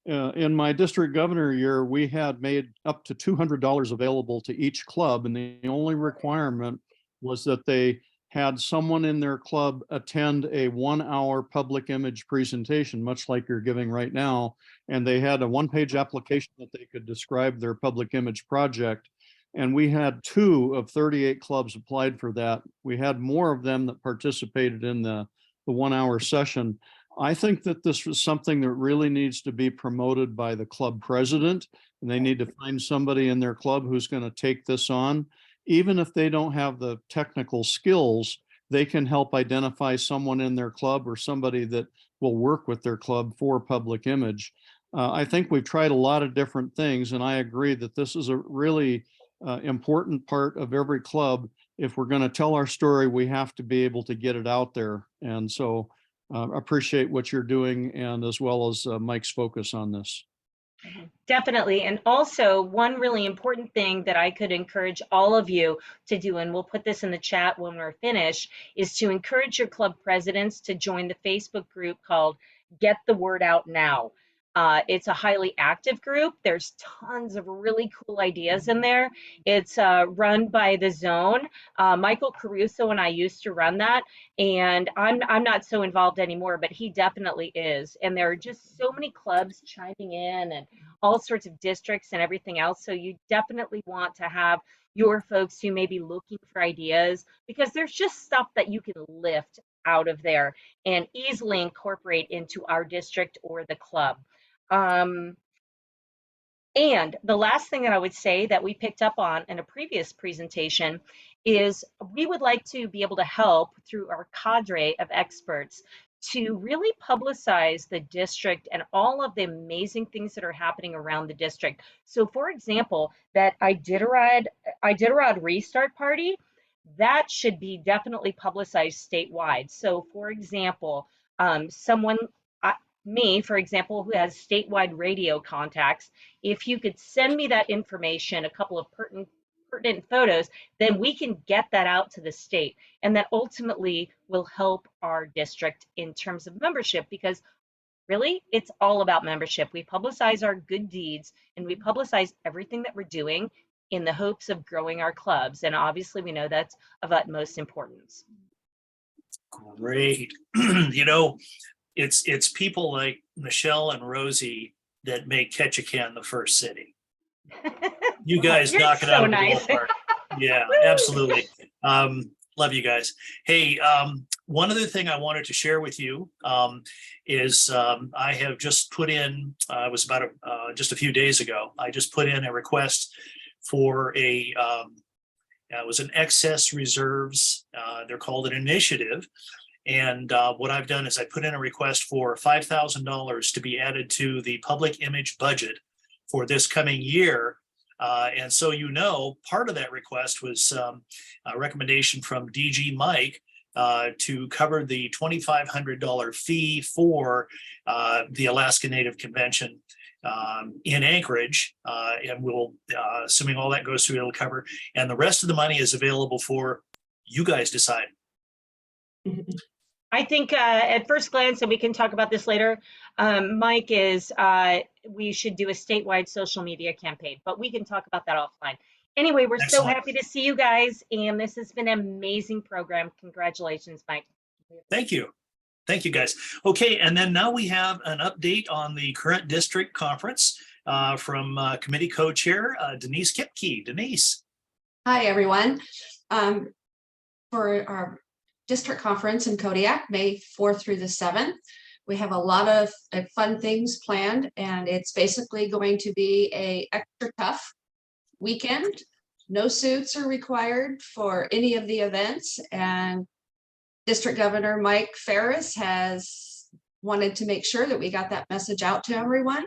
In my district governor year, we had made up to $200 available to each club, and the only requirement was that they had someone in their club attend a 1-hour public image presentation, much like you're giving right now. And they had a 1-page application that they could describe their public image project. And we had 2 of 38 clubs applied for that. We had more of them that participated in the 1-hour session. I think that this was something that really needs to be promoted by the club president, and they need to find somebody in their club who's going to take this on. Even if they don't have the technical skills, they can help identify someone in their club or somebody that will work with their club for public image. I think we've tried a lot of different things, and I agree that this is a really important part of every club. If we're going to tell our story, we have to be able to get it out there. And so appreciate what you're doing, and as well as Mike's focus on this. Definitely. And also, one really important thing that I could encourage all of you to do, and we'll put this in the chat when we're finished, is to encourage your club presidents to join the Facebook group called Get the Word Out Now. It's a highly active group. There's tons of really cool ideas in there. It's run by the Zone. Michael Caruso and I used to run that, and I'm not so involved anymore, but he definitely is. And there are just so many clubs chiming in and all sorts of districts and everything else. So you definitely want to have your folks who may be looking for ideas, because there's just stuff that you can lift out of there and easily incorporate into our district or the club. And the last thing that I would say that we picked up on in a previous presentation is we would like to be able to help through our cadre of experts to really publicize the district and all of the amazing things that are happening around the district. So for example, that Iditarod restart party, that should be definitely publicized statewide. So for example, me, for example, who has statewide radio contacts, if you could send me that information, a couple of pertinent photos, then we can get that out to the state. And that ultimately will help our district in terms of membership, because really, it's all about membership. We publicize our good deeds and we publicize everything that we're doing in the hopes of growing our clubs. And obviously, we know that's of utmost importance. Great. It's people like Michelle and Rosie that make Ketchikan the first city. You guys You're knock it so out of the nice. ballpark. Yeah, absolutely. Love you guys. Hey, one other thing I wanted to share with you is I have just put in, it was about just a few days ago, I just put in a request for it was an excess reserves. They're called an initiative. And what I've done is I put in a request for $5,000 to be added to the public image budget for this coming year. And so, part of that request was a recommendation from DG Mike to cover the $2,500 fee for the Alaska Native Convention in Anchorage. And we'll, assuming all that goes through, it'll cover. And the rest of the money is available for you guys decide. I think at first glance, and we can talk about this later, Mike, is we should do a statewide social media campaign, but we can talk about that offline. Anyway, we're so Excellent. happy to see you guys, and this has been an amazing program. Congratulations, Mike. Thank you. Thank you, guys. Okay, and then now we have an update on the current district conference from committee co-chair Denise Kipke. Denise. Hi, everyone. For our district conference in Kodiak, May 4th through the 7th, we have a lot of fun things planned, and it's basically going to be a extra tough weekend. No suits are required for any of the events, and District Governor Mike Ferris has wanted to make sure that we got that message out to everyone.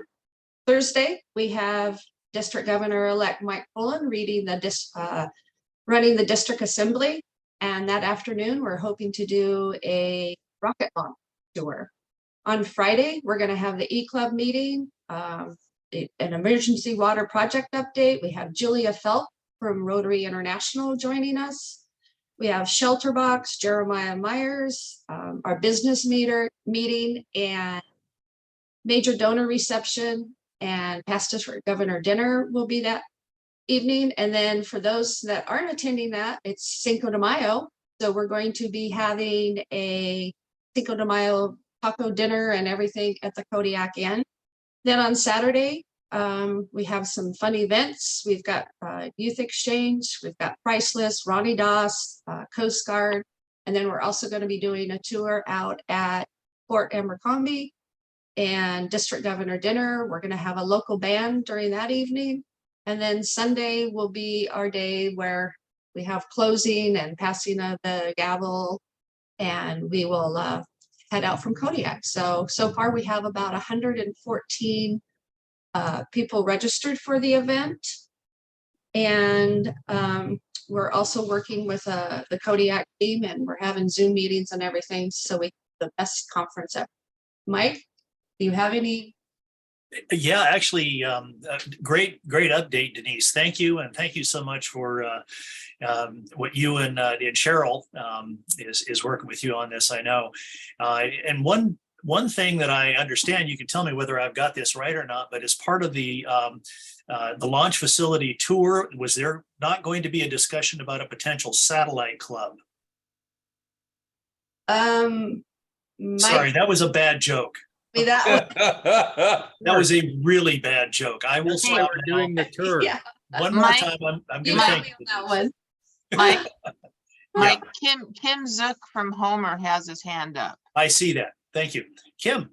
Thursday, we have District Governor-elect Mike Pullen running the district assembly. And that afternoon, we're hoping to do a rocket launch tour. On Friday, we're going to have the E-Club meeting, an emergency water project update. We have Julia Felt from Rotary International joining us. We have Shelterbox, Jeremiah Myers, our business meeting, and major donor reception, and past district governor dinner will be that evening. And then for those that aren't attending that, it's Cinco de Mayo. So we're going to be having a Cinco de Mayo taco dinner and everything at the Kodiak Inn. Then on Saturday, we have some fun events. We've got Youth Exchange, we've got Priceless, Ronnie Doss, Coast Guard, and then we're also going to be doing a tour out at Fort Abercrombie and District Governor dinner. We're going to have a local band during that evening. And then Sunday will be our day where we have closing and passing of the gavel, and we will head out from Kodiak. So far we have about 114 people registered for the event. And we're also working with the Kodiak team, and we're having Zoom meetings and everything. So we have the best conference ever. Mike, do you have any? Yeah, actually, great update, Denise. Thank you. And thank you so much for what you and Cheryl is working with you on this, I know. And one one thing that I understand, you can tell me whether I've got this right or not, but as part of the launch facility tour, was there not going to be a discussion about a potential satellite club? Sorry, that was a bad joke. That That was a really bad joke. I will That's why stop we're now. doing the tour. yeah, One more Mike, time, I'm you gonna got thank me you. on that one. Mike, Mike, Kim Zook from Homer has his hand up. I see that. Thank you. Kim,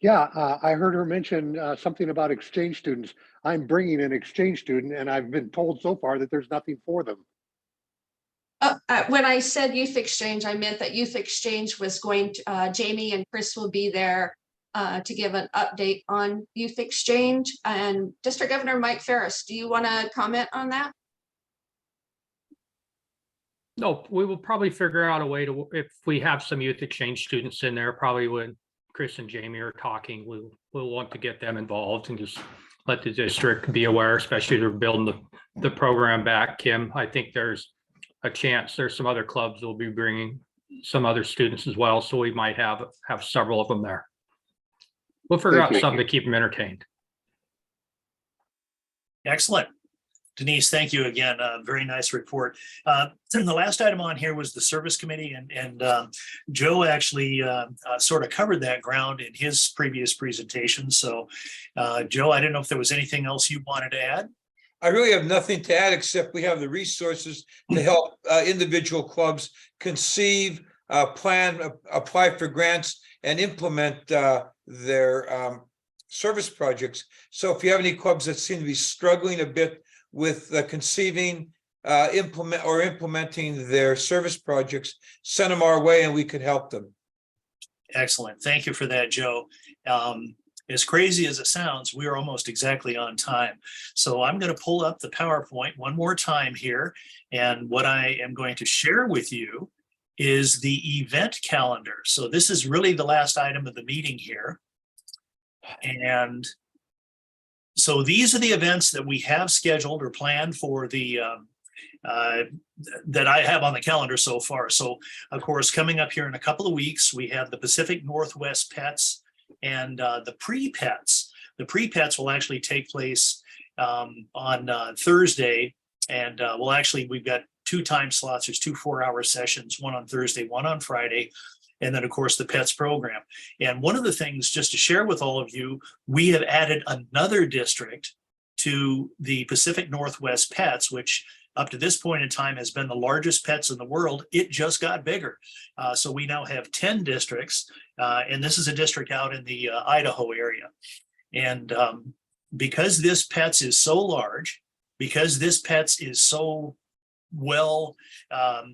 Yeah, I heard her mention something about exchange students. I'm bringing an exchange student, and I've been told so far that there's nothing for them. When I said youth exchange, I meant that youth exchange was going to, Jamie and Chris will be there to give an update on youth exchange. And District Governor Mike Ferris, do you want to comment on that? No, we will probably figure out a way to, if we have some youth exchange students in there, probably when Chris and Jamie are talking, we'll want to get them involved and just let the district be aware, especially they're building the program back. Kim, I think there's a chance there's some other clubs will be bringing some other students as well. So we might have several of them there. We'll figure out something to keep them entertained. excellent. Denise, thank you again. Very nice report. The last item on here was the service committee, and Joe actually sort of covered that ground in his previous presentation. So, Joe, I didn't know if there was anything else you wanted to add. I really have nothing to add, except we have the resources to help individual clubs conceive, plan, apply for grants, and implement their service projects. So if you have any clubs that seem to be struggling a bit with conceiving, implementing their service projects, send them our way and we could help them. Excellent. Thank you for that, Joe. As crazy as it sounds, we are almost exactly on time. So I'm going to pull up the PowerPoint one more time here. And what I am going to share with you is the event calendar. So this is really the last item of the meeting here. And so these are the events that we have scheduled or planned for the that I have on the calendar so far. So of course, coming up here in a couple of weeks, we have the Pacific Northwest Pets and the pre-pets. The pre-pets will actually take place on Thursday. And we've got 2 time slots. There's 2 4-hour sessions, one on Thursday, one on Friday. And then, of course, the pets program. And one of the things, just to share with all of you, we have added another district to the Pacific Northwest Pets, which up to this point in time has been the largest pets in the world. It just got bigger. So we now have 10 districts, and this is a district out in the Idaho area. And because this pets is so large, because this pets is so well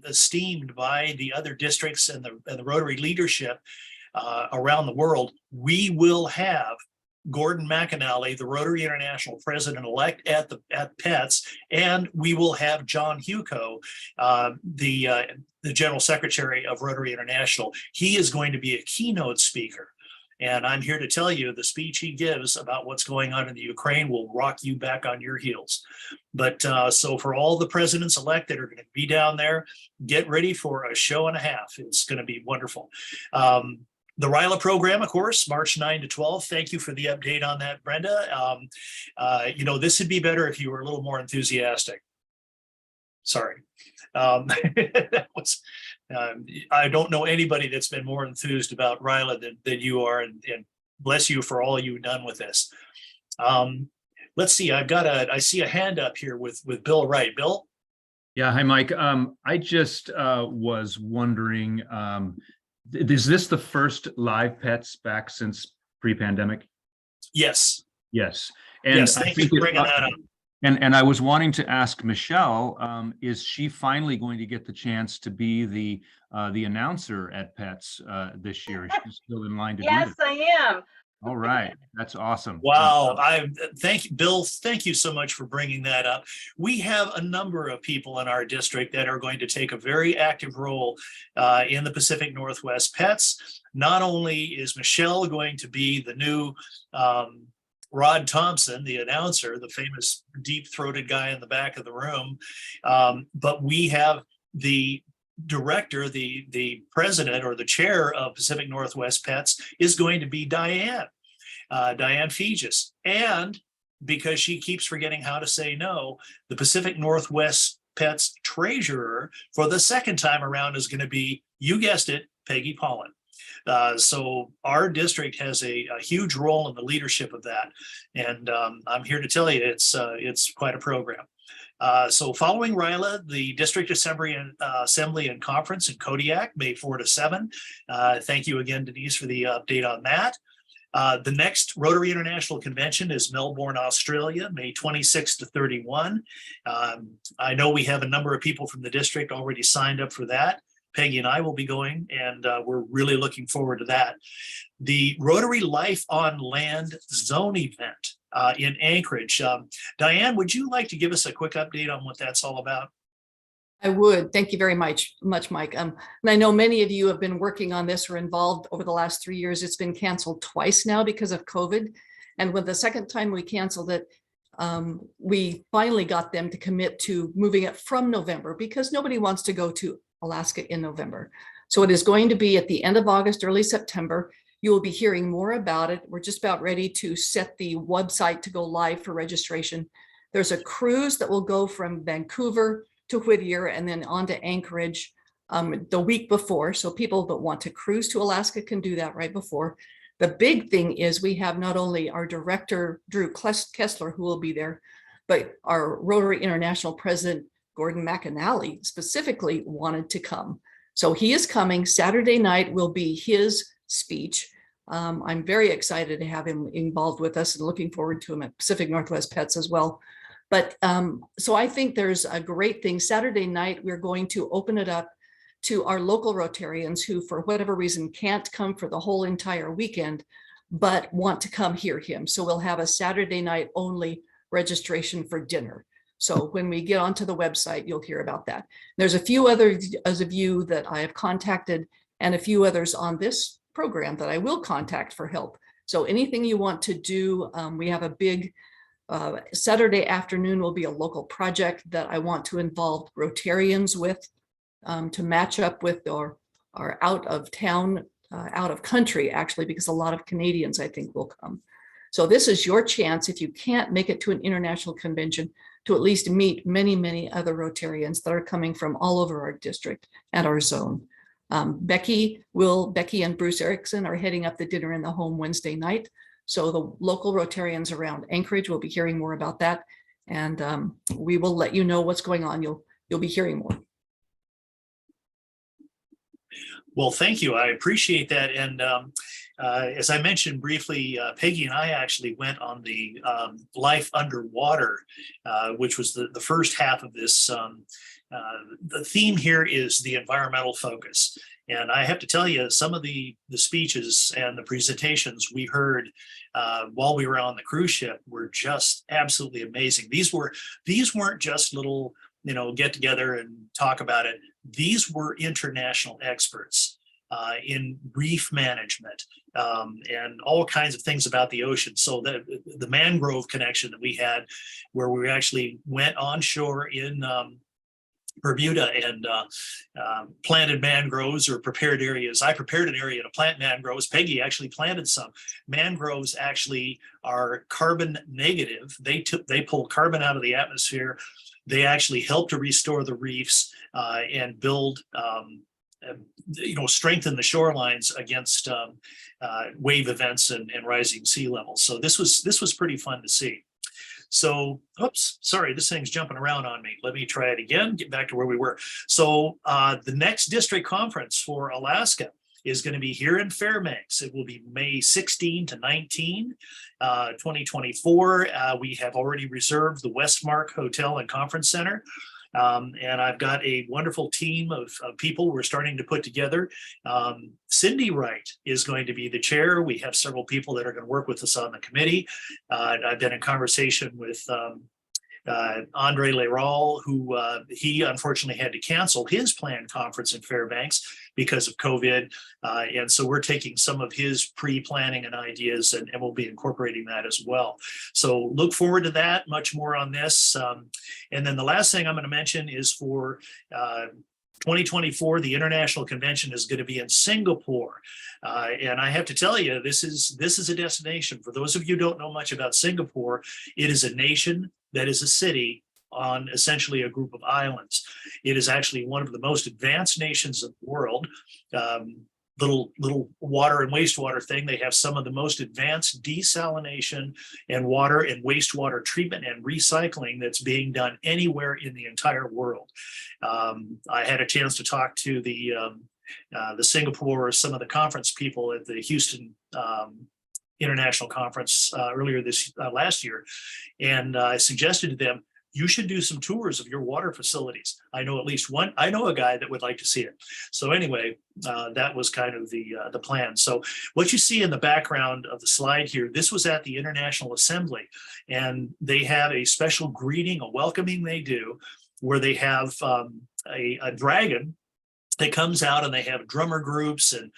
esteemed by the other districts and the Rotary leadership around the world, we will have Gordon McAnally, the Rotary International President-elect at PETS, and we will have John Huco, the General Secretary of Rotary International. He is going to be a keynote speaker. And I'm here to tell you the speech he gives about what's going on in the Ukraine will rock you back on your heels. But so for all the presidents-elect that are going to be down there, get ready for a show and a half. It's going to be wonderful. The RILA program, of course, March 9 to 12. Thank you for the update on that, Brenda. This would be better if you were a little more enthusiastic. Sorry. That was, I don't know anybody that's been more enthused about RILA than you are, and bless you for all you've done with this. Let's see, I see a hand up here with Bill Wright. Bill? Yeah, hi, Mike. I just was wondering, is this the first live pets back since pre-pandemic? Yes. Yes. And yes, thank you for bringing that up. And I was wanting to ask Michelle, is she finally going to get the chance to be the announcer at Pets this year? Is she still in line to do that? Yes, I am. All right, that's awesome. Wow, thank you, Bill. Thank you so much for bringing that up. We have a number of people in our district that are going to take a very active role in the Pacific Northwest Pets. Not only is Michelle going to be the new Rod Thompson, the announcer, the famous deep-throated guy in the back of the room, but we have the director, the president or the chair of Pacific Northwest Pets is going to be Diane Fegis. And because she keeps forgetting how to say no, the Pacific Northwest Pets treasurer for the second time around is going to be, you guessed it, Peggy Pollen. So our district has a huge role in the leadership of that. And I'm here to tell you, it's quite a program. So following RILA, the District Assembly and Conference in Kodiak, May 4 to 7. Thank you again, Denise, for the update on that. The next Rotary International Convention is Melbourne, Australia, May 26 to 31. I know we have a number of people from the district already signed up for that. Peggy and I will be going, and we're really looking forward to that. The Rotary Life on Land Zone event in Anchorage. Diane, would you like to give us a quick update on what that's all about? I would. Thank you very much, Mike. And I know many of you have been working on this or involved over the last 3 years. It's been canceled twice now because of COVID. And when the second time we canceled it, we finally got them to commit to moving it from November because nobody wants to go to Alaska in November. So it is going to be at the end of August, early September. You will be hearing more about it. We're just about ready to set the website to go live for registration. There's a cruise that will go from Vancouver to Whittier and then on to Anchorage the week before. So people that want to cruise to Alaska can do that right before. The big thing is we have not only our director, Drew Kessler, who will be there, but our Rotary International President, Gordon McAnally, specifically wanted to come. So he is coming. Saturday night will be his speech. I'm very excited to have him involved with us and looking forward to him at Pacific Northwest Pets as well. But so I think there's a great thing. Saturday night, we're going to open it up to our local Rotarians who, for whatever reason, can't come for the whole entire weekend, but want to come hear him. So we'll have a Saturday night only registration for dinner. So when we get onto the website, you'll hear about that. There's a few others of you that I have contacted and a few others on this program that I will contact for help. So anything you want to do, we have a big Saturday afternoon will be a local project that I want to involve Rotarians with to match up with our out of town, out of country, actually, because a lot of Canadians, I think, will come. So this is your chance, if you can't make it to an international convention, to at least meet many, many other Rotarians that are coming from all over our district and our zone. Becky and Bruce Erickson are heading up the dinner in the home Wednesday night. So the local Rotarians around Anchorage will be hearing more about that. And we will let you know what's going on. You'll be hearing more. Well, thank you. I appreciate that. And as I mentioned briefly, Peggy and I actually went on the Life Underwater, which was the first half of this. The theme here is the environmental focus. And I have to tell you, some of the speeches and the presentations we heard while we were on the cruise ship were just absolutely amazing. These weren't just little, get together and talk about it. These were international experts in reef management and all kinds of things about the ocean. So the mangrove connection that we had, where we actually went onshore in Bermuda and planted mangroves or prepared areas. I prepared an area to plant mangroves. Peggy actually planted some. Mangroves actually are carbon negative. They pull carbon out of the atmosphere. They actually help to restore the reefs and build, strengthen the shorelines against wave events and rising sea levels. So this was pretty fun to see. So, oops, sorry, this thing's jumping around on me. Let me try it again, get back to where we were. So the next district conference for Alaska is going to be here in Fairbanks. It will be May 16 to 19, 2024. We have already reserved the Westmark Hotel and Conference Center. And I've got a wonderful team of people we're starting to put together. Cindy Wright is going to be the chair. We have several people that are going to work with us on the committee. I've been in conversation with Andre Leral, who he unfortunately had to cancel his planned conference in Fairbanks because of COVID. And so we're taking some of his pre-planning and ideas and we'll be incorporating that as well. So look forward to that, much more on this. And then the last thing I'm going to mention is for 2024, the international convention is going to be in Singapore. And I have to tell you, this is a destination. For those of you who don't know much about Singapore, it is a nation that is a city on essentially a group of islands. It is actually one of the most advanced nations of the world. Little water and wastewater thing. They have some of the most advanced desalination and water and wastewater treatment and recycling that's being done anywhere in the entire world. I had a chance to talk to the Singapore, some of the conference people at the Houston International Conference earlier this last year, and I suggested to them, you should do some tours of your water facilities. I know at least one. I know a guy that would like to see it. So anyway, that was kind of the plan. So what you see in the background of the slide here, this was at the International Assembly, and they have a special greeting, a welcoming they do, where they have a dragon that comes out, and they have drummer groups and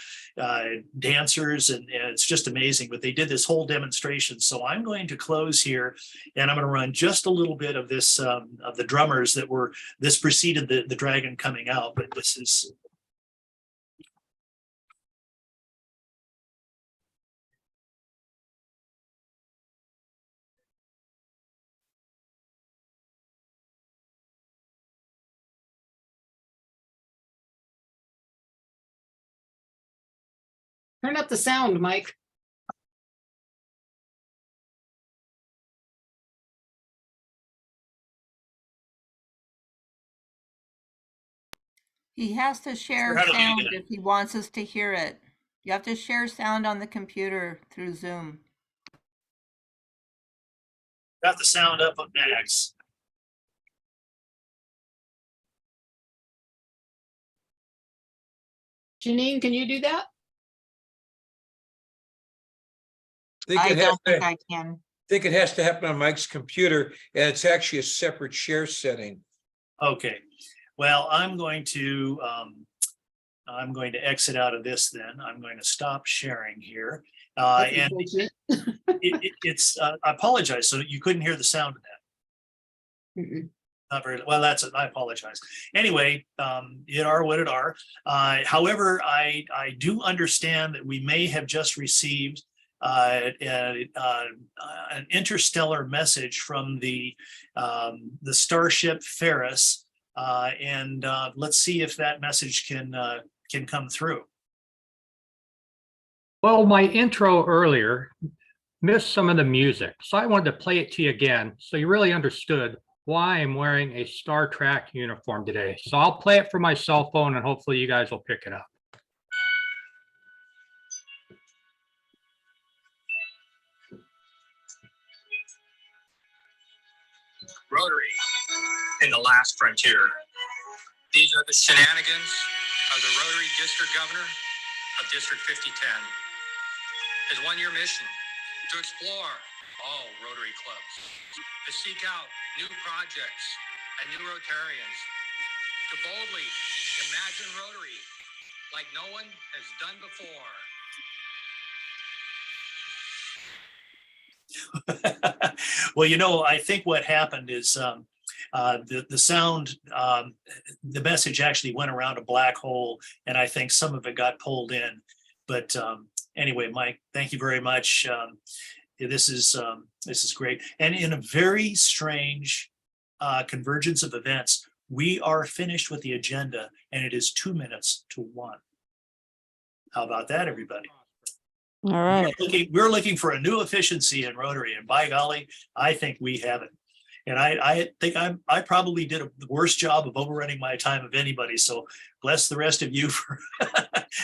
dancers, and it's just amazing. But they did this whole demonstration. So I'm going to close here, and I'm going to run just a little bit of this of the drummers that were, this preceded the dragon coming out, but this is. Turn up the sound, Mike. He has to share How do you sound get it? if he wants us to hear it. You have to share sound on the computer through Zoom. Got the sound up on max. Janine, can you do that? I don't think I can. Think it has to happen on Mike's computer, and it's actually a separate share setting. Okay, well, I'm going to exit out of this then. I'm going to stop sharing here. And it's, I apologize. So you couldn't hear the sound of that. Not very well. That's it. I apologize. Anyway, it are what it are. However, I do understand that we may have just received an interstellar message from the starship Ferris, and let's see if that message can come through. Well, my intro earlier missed some of the music, so I wanted to play it to you again so you really understood why I'm wearing a Star Trek uniform today. So I'll play it from my cell phone and hopefully you guys will pick it up. Rotary in the last frontier. These are the shenanigans of the Rotary District Governor of District 5010. His one-year mission to explore all Rotary clubs, to seek out new projects and new Rotarians, to boldly imagine Rotary like no one has done before. Well, you know, I think what happened is the sound, the message actually went around a black hole, and I think some of it got pulled in. But anyway, Mike, thank you very much. This is great, and in a very strange convergence of events, we are finished with the agenda, and it is 2 minutes to 1. How about that, everybody? All right. We're looking for a new efficiency in Rotary, and by golly, I think we have it. And I think I probably did the worst job of overrunning my time of anybody. So bless the rest of you for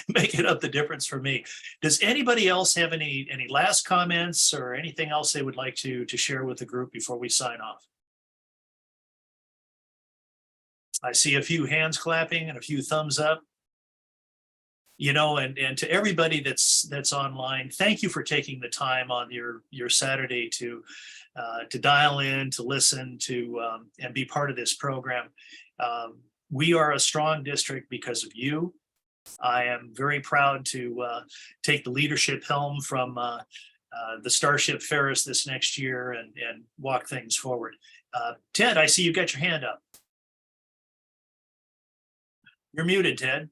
making up the difference for me. Does anybody else have any last comments or anything else they would like to share with the group before we sign off? I see a few hands clapping and a few thumbs up. You know, and to everybody that's online, thank you for taking the time on your Saturday to dial in, to listen to, and be part of this program. We are a strong district because of you. I am very proud to take the leadership helm from the Starship Ferris this next year and walk things forward. Ted, I see you've got your hand up. You're muted, Ted.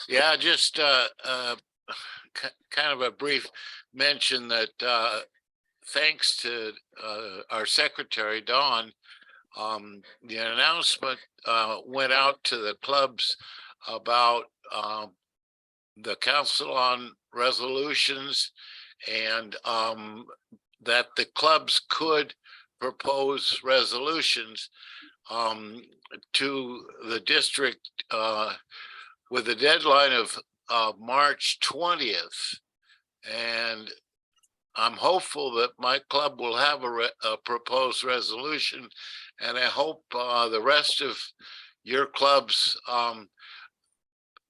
Yeah, just kind of a brief mention that thanks to our secretary, Dawn, the announcement went out to the clubs about the Council on Resolutions, and that the clubs could propose resolutions to the district with a deadline of March 20th. And I'm hopeful that my club will have a proposed resolution, and I hope the rest of your clubs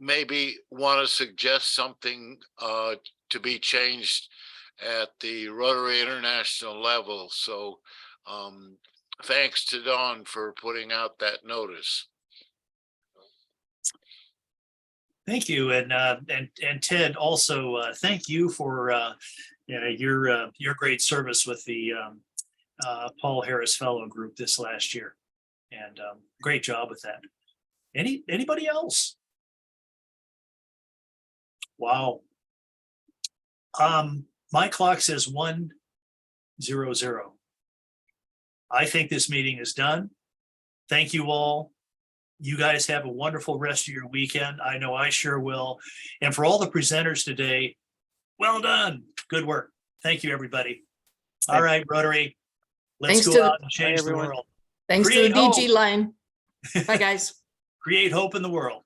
maybe want to suggest something to be changed at the Rotary International level. So thanks to Dawn for putting out that notice. Thank you, and Ted, also thank you for your great service with the Paul Harris Fellow Group this last year, and great job with that. Anybody else? Wow. My clock says 1:00. I think this meeting is done. Thank you all. You guys have a wonderful rest of your weekend. I know I sure will. And for all the presenters today, well done. Good work. Thank you, everybody. All right, Rotary, let's go out and change the world. Thanks to the DG line. Bye, guys. Create hope in the world.